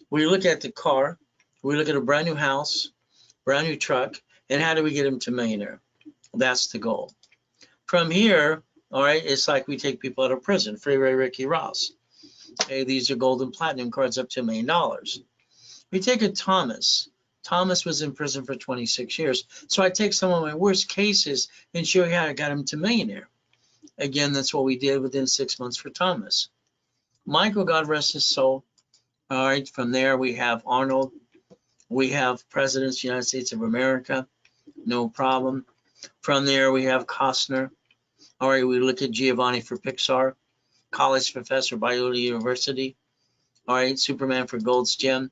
We look at the car, we look at a brand new house, brand new truck, and how do we get him to millionaire? That's the goal. From here, all right, it's like we take people out of prison, Freeway Ricky Ross. Okay, these are gold and platinum cards up to $1 million. We take a Thomas. Thomas was in prison for 26 years. So I take some of my worst cases and show you how I got him to millionaire. Again, that's what we did within 6 months for Thomas. Michael, God rest his soul. All right, from there we have Arnold. We have presidents of the United States of America. No problem. From there we have Costner. All right, we look at Giovanni for Pixar. College professor, Biola University. All right, Superman for Gold's Gym.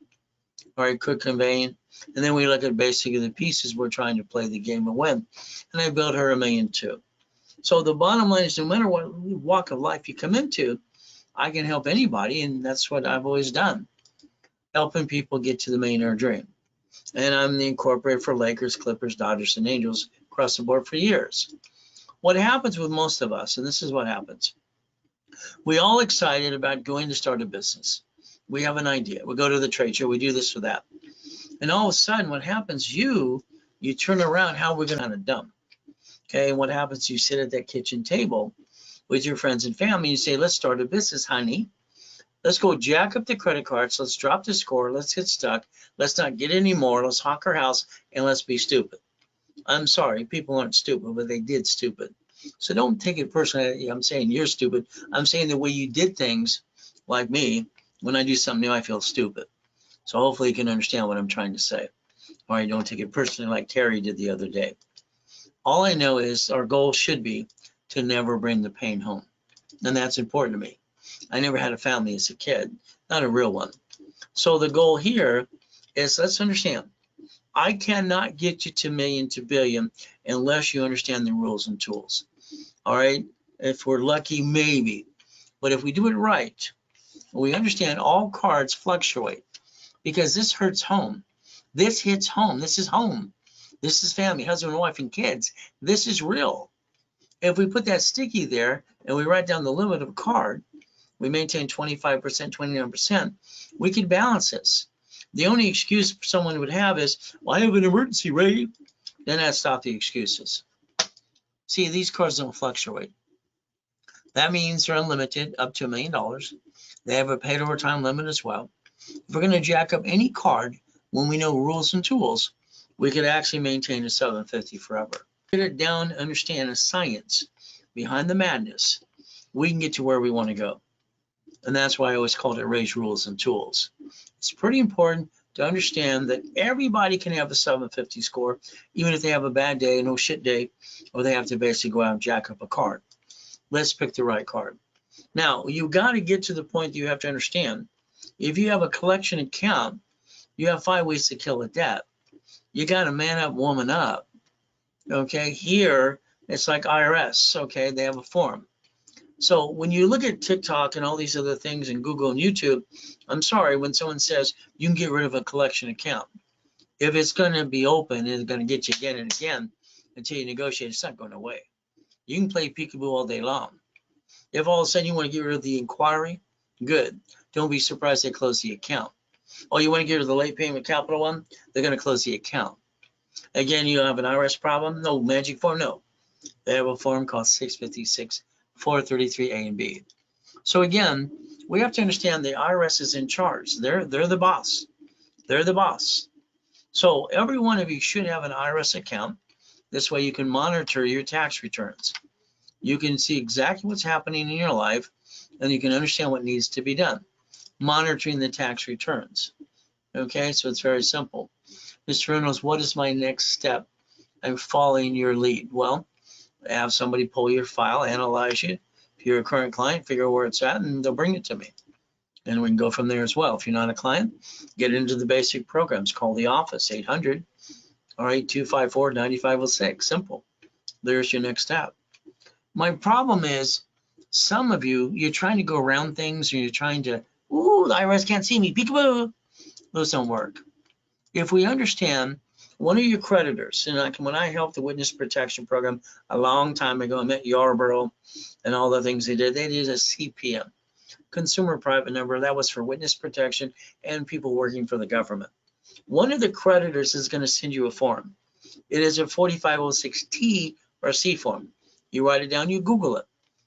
All right, Cook Conveying. And then we look at basically the pieces we're trying to play the game and win. And I built her $1 million too. So the bottom line is no matter what walk of life you come into, I can help anybody. And that's what I've always done. Helping people get to the millionaire dream. And I'm the incorporator for Lakers, Clippers, Dodgers, and Angels across the board for years. What happens with most of us, and this is what happens. We all excited about going to start a business. We have an idea. We go to the trade show. We do this or that. And all of a sudden, what happens, you turn around, how we're going to dumb. Okay, and what happens, you sit at that kitchen table with your friends and family. You say, let's start a business, honey. Let's go jack up the credit cards. Let's drop the score. Let's get stuck. Let's not get any more. Let's hawk our house, and let's be stupid. I'm sorry, people aren't stupid, but they did stupid. So don't take it personally. I'm saying you're stupid. I'm saying the way you did things, like me, when I do something new, I feel stupid. So hopefully you can understand what I'm trying to say. All right, don't take it personally like Terry did the other day. All I know is our goal should be to never bring the pain home. And that's important to me. I never had a family as a kid, not a real one. So the goal here is, let's understand, I cannot get you to million to billion unless you understand the rules and tools. All right, if we're lucky, maybe. But if we do it right, we understand all cards fluctuate because this hurts home. This hits home. This is home. This is family, husband and wife and kids. This is real. If we put that sticky there and we write down the limit of a card, we maintain 25%, 29%, we could balance this. The only excuse someone would have is, well, I have an emergency, Ray. Then I'd stop the excuses. See, these cards don't fluctuate. That means they're unlimited up to $1 million. They have a paid overtime limit as well. If we're going to jack up any card when we know rules and tools, we could actually maintain a 750 forever. Get it down, understand the science behind the madness. We can get to where we want to go. And that's why I always called it Ray's Rules and Tools. It's pretty important to understand that everybody can have a 750 score, even if they have a bad day, no shit day, or they have to basically go out and jack up a card. Let's pick the right card. Now, you got to get to the point that you have to understand, if you have a collection account, you have 5 ways to kill a debt. You got to man up, woman up. Okay, here, it's like IRS, okay, they have a form. So when you look at TikTok and all these other things and Google and YouTube, I'm sorry, when someone says you can get rid of a collection account, if it's going to be open and it's going to get you again and again until you negotiate, it's not going away. You can play peekaboo all day long. If all of a sudden you want to get rid of the inquiry, good. Don't be surprised they close the account. Oh, you want to get rid of the late payment capital one? They're going to close the account. Again, you have an IRS problem? No magic form, no. They have a form called 656 433 A and B. So again, we have to understand the IRS is in charge. They're the boss. They're the boss. So every one of you should have an IRS account. This way you can monitor your tax returns. You can see exactly what's happening in your life, and you can understand what needs to be done. Monitoring the tax returns. Okay, so it's very simple. Mr. Reynolds, what is my next step? I'm following your lead. Well, have somebody pull your file, analyze you. If you're a current client, figure out where it's at, and they'll bring it to me. And we can go from there as well. If you're not a client, get into the basic programs. Call the office, 800, all right, 254-9506. Simple. There's your next step. My problem is some of you, you're trying to go around things, or you're trying to, ooh, the IRS can't see me, peekaboo. Those don't work. If we understand one of your creditors, and when I helped the witness protection program a long time ago, I met Yarborough and all the things they did a CPM, consumer private number. That was for witness protection and people working for the government. One of the creditors is going to send you a form. It is a 4506T or C form. You write it down, you Google it.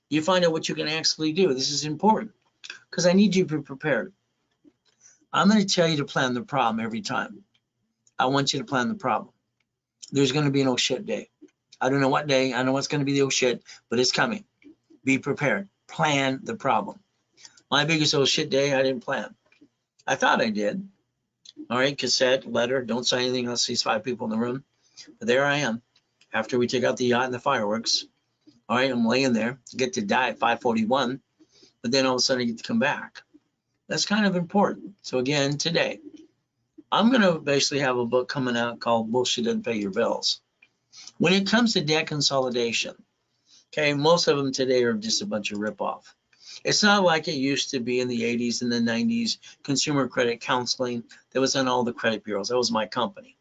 You find out what you can actually do. This is important because I need you to be prepared. I'm going to tell you to plan the problem every time. I want you to plan the problem. There's going to be an oh shit day. I don't know what day. I know it's going to be the oh shit, but it's coming. Be prepared. Plan the problem. My biggest oh shit day, I didn't plan. I thought I did. All right, cassette, letter, don't say anything unless these 5 people in the room. But there I am. After we take out the yacht and the fireworks. All right, I'm laying there. Get to die at 5:41. But then all of a sudden I get to come back. That's kind of important. So again, today, I'm going to basically have a book coming out called Bullshit Doesn't Pay Your Bills. When it comes to debt consolidation, okay, most of them today are just a bunch of ripoff. It's not like it used to be in the 80s and the 90s, consumer credit counseling that was on all the credit bureaus. That was my company.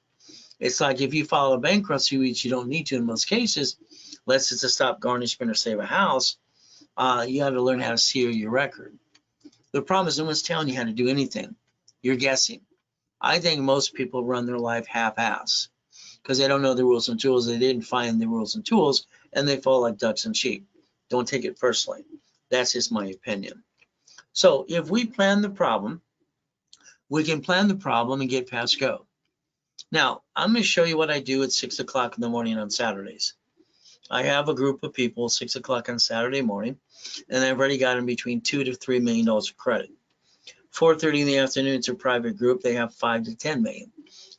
It's like if you file a bankruptcy, which you don't need to in most cases, unless it's to stop garnishment or save a house, you have to learn how to seal your record. The problem is no one's telling you how to do anything. You're guessing. I think most people run their life half-ass because they don't know the rules and tools. They didn't find the rules and tools, and they fall like ducks and sheep. Don't take it personally. That's just my opinion. So if we plan the problem, we can plan the problem and get past go. Now, I'm going to show you what I do at 6 o'clock in the morning on Saturdays. I have a group of people, 6 o'clock on Saturday morning, and I've already got them between $2 to $3 million of credit. 4:30 in the afternoon, it's a private group. They have 5 to 10 million.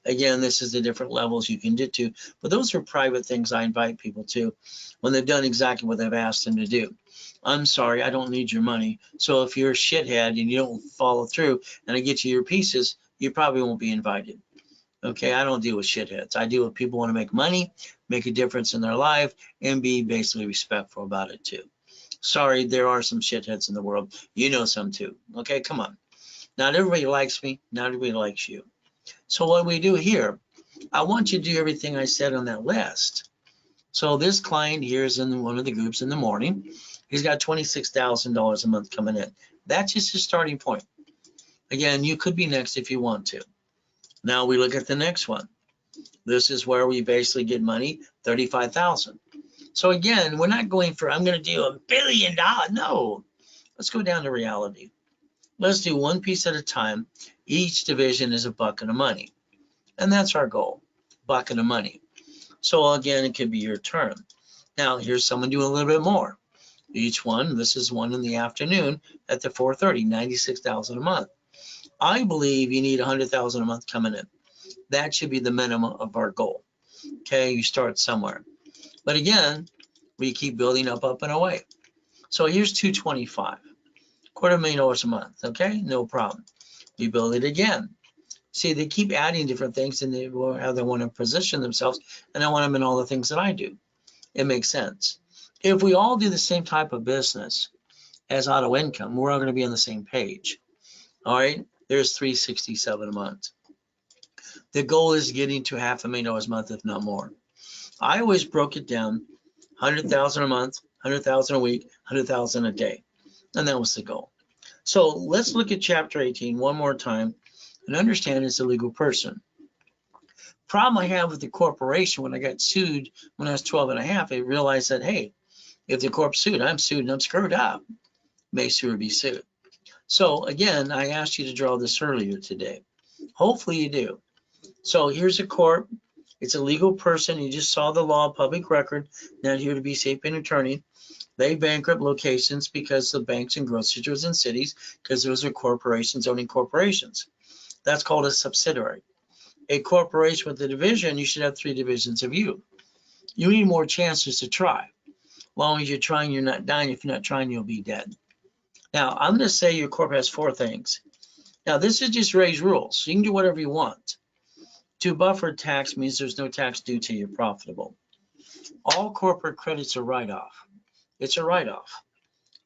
Again, this is the different levels you can get to, but those are private things I invite people to when they've done exactly what I've asked them to do. I'm sorry, I don't need your money. So if you're a shithead and you don't follow through and I get you your pieces, you probably won't be invited. Okay, I don't deal with shitheads. I deal with people who want to make money, make a difference in their life, and be basically respectful about it too. Sorry, there are some shitheads in the world. You know some too. Okay, come on. Not everybody likes me. Not everybody likes you. So what we do here, I want you to do everything I said on that list. So this client here is in one of the groups in the morning. He's got $26,000 a month coming in. That's just his starting point. Again, you could be next if you want to. Now we look at the next one. This is where we basically get money, $35,000. So again, we're not going for, I'm going to do $1 billion. No, let's go down to reality. Let's do one piece at a time. Each division is a bucket of money. And that's our goal, bucket of money. So again, it could be your turn. Now here's someone doing a little bit more. Each one, this is one in the afternoon at the 4:30, $96,000 a month. I believe you need $100,000 a month coming in. That should be the minimum of our goal. Okay, you start somewhere. But again, we keep building up and away. So here's 225. $250,000 a month, okay? No problem. We build it again. See, they keep adding different things and how they want to position themselves, and I want them in all the things that I do. It makes sense. If we all do the same type of business as auto income, we're all going to be on the same page. All right, there's $367 a month. The goal is getting to $500,000 a month, if not more. I always broke it down, $100,000 a month, $100,000 a week, $100,000 a day. And that was the goal. So let's look at chapter 18 one more time. and understand it's a legal person. Problem I have with the corporation, when I got sued when I was 12 and a half, I realized that, hey, if the corp's sued, I'm sued and I'm screwed up. May sue or be sued. So again, I asked you to draw this earlier today. Hopefully you do. So here's a corp. It's a legal person. You just saw the law, public record, not here to be safe an attorney. They bankrupt locations because the banks and grocery stores in cities, because those are corporations owning corporations. That's called a subsidiary. A corporation with a division, you should have 3 divisions of you. You need more chances to try. As long as you're trying, you're not dying. If you're not trying, you'll be dead. Now, I'm going to say your corp has 4 things. Now, this is just Ray's rules. You can do whatever you want. To buffer tax means there's no tax due till you're profitable. All corporate credits are write-off. It's a write-off.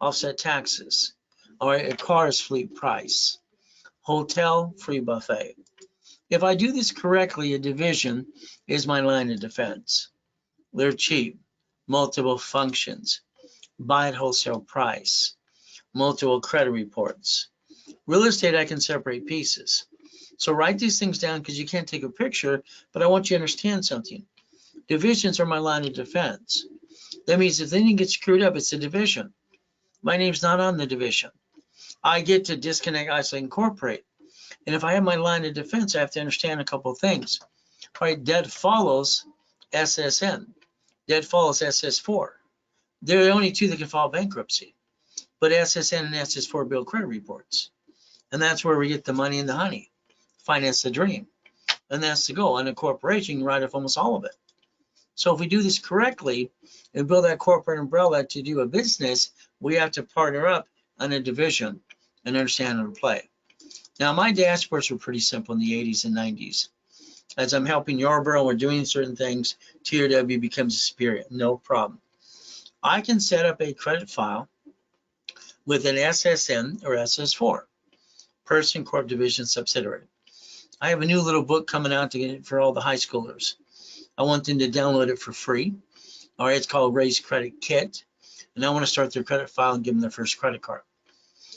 Offset taxes. All right, a car is fleet price. Hotel, free buffet. If I do this correctly, a division is my line of defense. They're cheap, multiple functions, buy at wholesale price, multiple credit reports. Real estate, I can separate pieces. So write these things down because you can't take a picture, but I want you to understand something. Divisions are my line of defense. That means if anything gets screwed up, it's a division. My name's not on the division. I get to disconnect, isolate, incorporate. And if I have my line of defense, I have to understand a couple of things. All right, debt follows SSN. Debt follows SS4. They're the only 2 that can file bankruptcy. But SSN and SS4 build credit reports. And that's where we get the money and the honey. Finance the dream. And that's the goal. And a corporation can write off almost all of it. So if we do this correctly and build that corporate umbrella to do a business, we have to partner up on a division and understand how to play. Now, my dashboards were pretty simple in the 80s and 90s. As I'm helping Yarborough, we're doing certain things, TRW becomes a superior, no problem. I can set up a credit file with an SSN or SS4, Person, Corp, Division, Subsidiary. I have a new little book coming out to get it for all the high schoolers. I want them to download it for free. All right, it's called Ray's Credit Kit. And I want to start their credit file and give them their first credit card.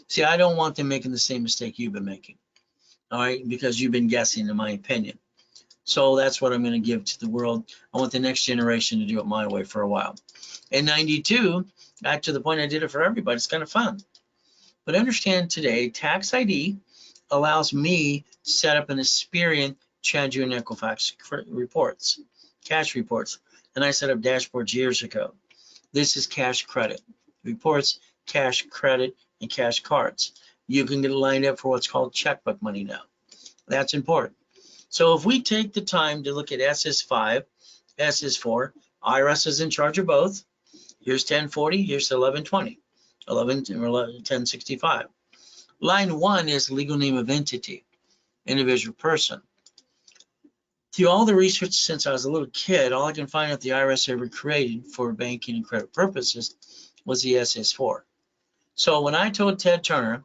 See, I don't want them making the same mistake you've been making, all right, because you've been guessing, in my opinion. So that's what I'm going to give to the world. I want the next generation to do it my way for a while. In 92, got to the point I did it for everybody. It's kind of fun. But understand today, tax ID allows me to set up an Experian, Chadju, and Equifax reports, cash reports. And I set up dashboards years ago. This is cash credit reports, cash credit, and cash cards. You can get lined up for what's called checkbook money now. That's important. So if we take the time to look at SS5, SS4, IRS is in charge of both. Here's 1040, here's 1120, 1065. Line 1 is legal name of entity, individual person. Through all the research since I was a little kid, all I can find out the IRS ever created for banking and credit purposes was the SS4. So when I told Ted Turner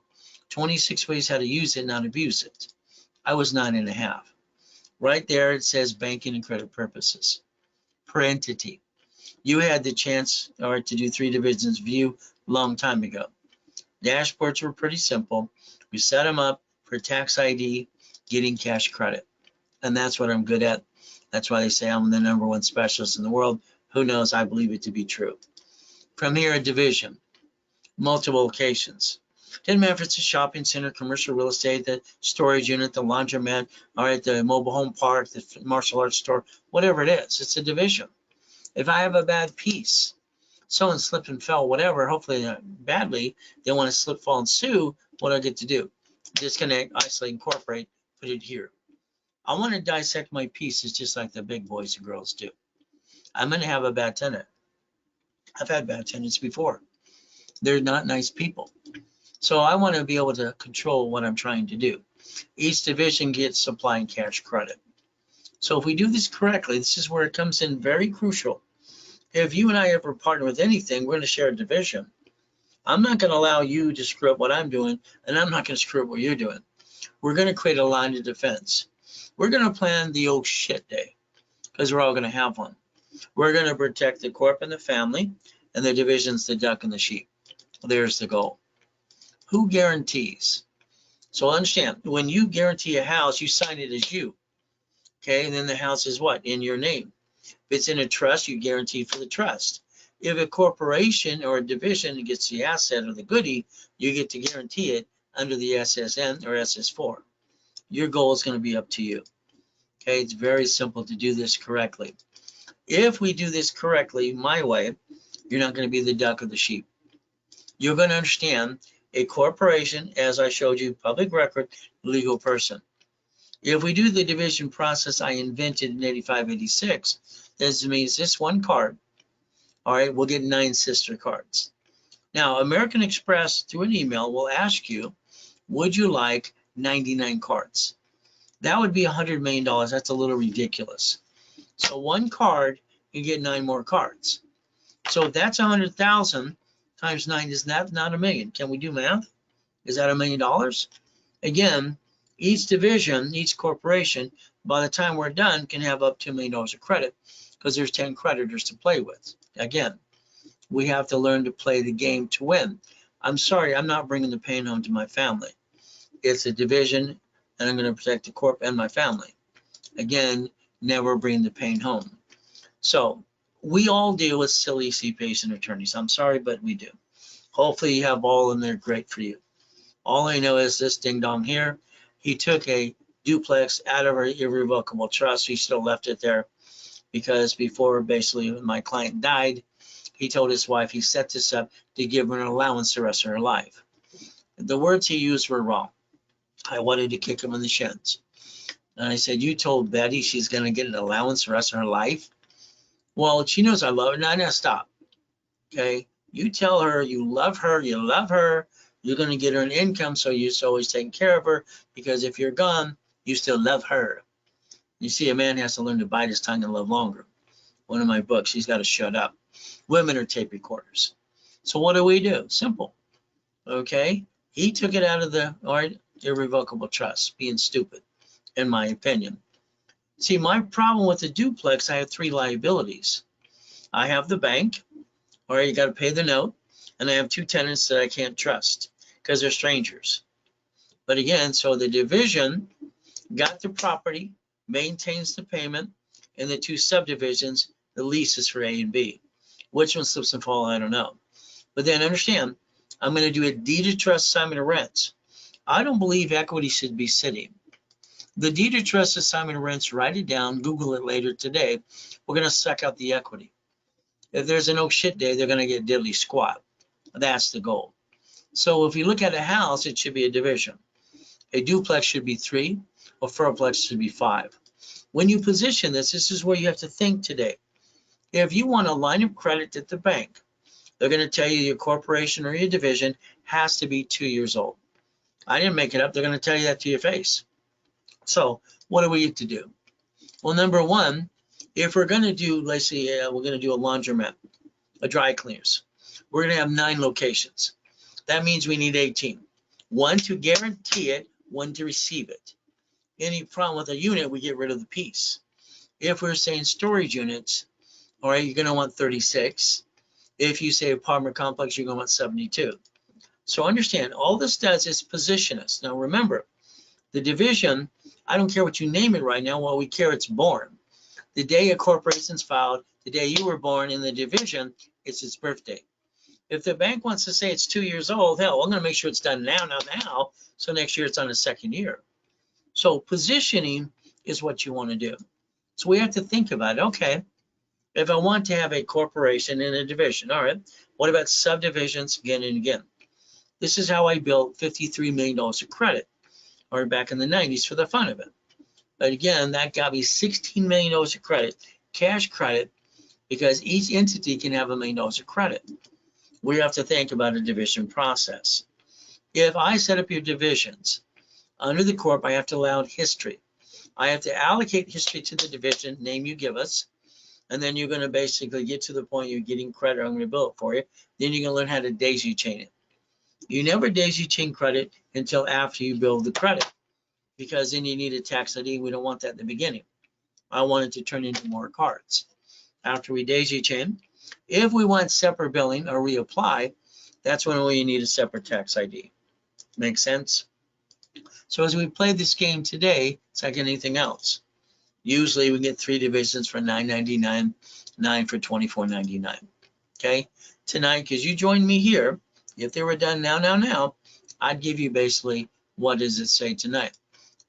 26 ways how to use it and not abuse it, I was 9.5. Right there it says banking and credit purposes per entity. You had the chance to do 3 divisions view a long time ago. Dashboards were pretty simple. We set them up for tax ID, getting cash credit. And that's what I'm good at. That's why they say I'm the #1 specialist in the world. Who knows? I believe it to be true. From here, a division, multiple locations. Doesn't matter if it's a shopping center, commercial real estate, the storage unit, the laundromat, all right, the mobile home park, the martial arts store, whatever it is, it's a division. If I have a bad piece, someone slipped and fell, whatever, hopefully not badly, they want to slip, fall, and sue, what do I get to do? Disconnect, isolate, incorporate, put it here. I want to dissect my pieces just like the big boys and girls do. I'm going to have a bad tenant. I've had bad tenants before. They're not nice people. So I want to be able to control what I'm trying to do. Each division gets supply and cash credit. So if we do this correctly, this is where it comes in very crucial. If you and I ever partner with anything, we're going to share a division. I'm not going to allow you to screw up what I'm doing, and I'm not going to screw up what you're doing. We're going to create a line of defense. We're going to plan the oh shit day, because we're all going to have one. We're going to protect the corp and the family, and the divisions, the duck and the sheep. There's the goal. Who guarantees? So understand, when you guarantee a house, you sign it as you, okay? And then the house is what? In your name. If it's in a trust, you guarantee for the trust. If a corporation or a division gets the asset or the goodie, you get to guarantee it under the SSN or SS4. Your goal is going to be up to you. Okay, it's very simple to do this correctly. If we do this correctly, my way, you're not going to be the duck or the sheep. You're going to understand a corporation, as I showed you, public record, legal person. If we do the division process I invented in 85, 86, this means this one card, all right, we'll get 9 sister cards. Now, American Express, through an email, will ask you, would you like 99 cards? That would be $100 million. That's a little ridiculous. So one card, you get 9 more cards. So if that's 100,000 times 9, is that not $1 million? Can we do math? Is that $1 million? Again, each division, each corporation, by the time we're done, can have up to $1 million of credit because there's 10 creditors to play with. Again, we have to learn to play the game to win. I'm sorry, I'm not bringing the pain home to my family. It's a division, and I'm going to protect the corp and my family. Again, never bring the pain home. So we all deal with silly CPAs and attorneys. I'm sorry, but we do. Hopefully you have all, and they're great for you. All I know is this ding dong here. He took a duplex out of our irrevocable trust. He still left it there because before basically my client died, he told his wife he set this up to give her an allowance the rest of her life. The words he used were wrong. I wanted to kick him in the shins. And I said, you told Betty she's going to get an allowance the rest of her life? Well, she knows I love her. Now, stop. Okay? You tell her you love her, you're going to get her an income, so you're always taking care of her, because if you're gone, you still love her. You see, a man has to learn to bite his tongue and live longer. One of my books, he's got to shut up. Women are tape recorders. So what do? Simple. Okay? He took it out of the irrevocable trust, being stupid, in my opinion. See, my problem with the duplex, I have 3 liabilities. I have the bank, all right, you got to pay the note, and I have 2 tenants that I can't trust because they're strangers. But again, so the division got the property, maintains the payment, and the 2 subdivisions, the lease is for A and B. Which one slips and falls, I don't know. But then understand, I'm going to do a deed of trust assignment of rents. I don't believe equity should be sitting. The deed of trust assignment of rents, write it down, Google it later today. We're going to suck out the equity. If there's an oh shit day, they're going to get diddly squat. That's the goal. So if you look at a house, it should be a division. A duplex should be 3, a fourplex should be 5. When you position this, this is where you have to think today. If you want a line of credit at the bank, they're going to tell you your corporation or your division has to be 2 years old. I didn't make it up. They're going to tell you that to your face. So what do we need to do? Well, number one, if we're going to do, let's say we're going to do a laundromat, a dry cleaners, we're going to have 9 locations. That means we need 18. 1 to guarantee it, 1 to receive it. Any problem with a unit, we get rid of the piece. If we're saying storage units, all right, you're going to want 36. If you say apartment complex, you're going to want 72. So understand, all this does is position us. Now remember, the division, I don't care what you name it right now, well, we care it's born. The day a corporation's filed, the day you were born in the division, it's its birthday. If the bank wants to say it's 2 years old, hell, I'm going to make sure it's done now, so next year it's on the 2nd year. So positioning is what you want to do. So we have to think about it. Okay, if I want to have a corporation and a division, all right, what about subdivisions again and again? This is how I built $53 million of credit, or back in the 90s for the fun of it. But again, that got me $16 million of credit, cash credit, because each entity can have $1 million of credit. We have to think about a division process. If I set up your divisions, under the corp, I have to allow history. I have to allocate history to the division, name you give us, and then you're going to basically get to the point you're getting credit, I'm going to build it for you. Then you're going to learn how to daisy chain it. You never daisy chain credit until after you build the credit, because then you need a tax ID. We don't want that in the beginning. I want it to turn into more cards. After we daisy chain, if we want separate billing or reapply, that's when we need a separate tax ID. Make sense? So as we play this game today, it's like anything else. Usually we get 3 divisions for $9.99, 9 for $24.99. Okay, tonight, because you joined me here, if they were done now, I'd give you basically what does it say tonight.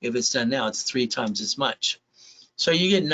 If it's done now, it's 3 times as much. So you get 9.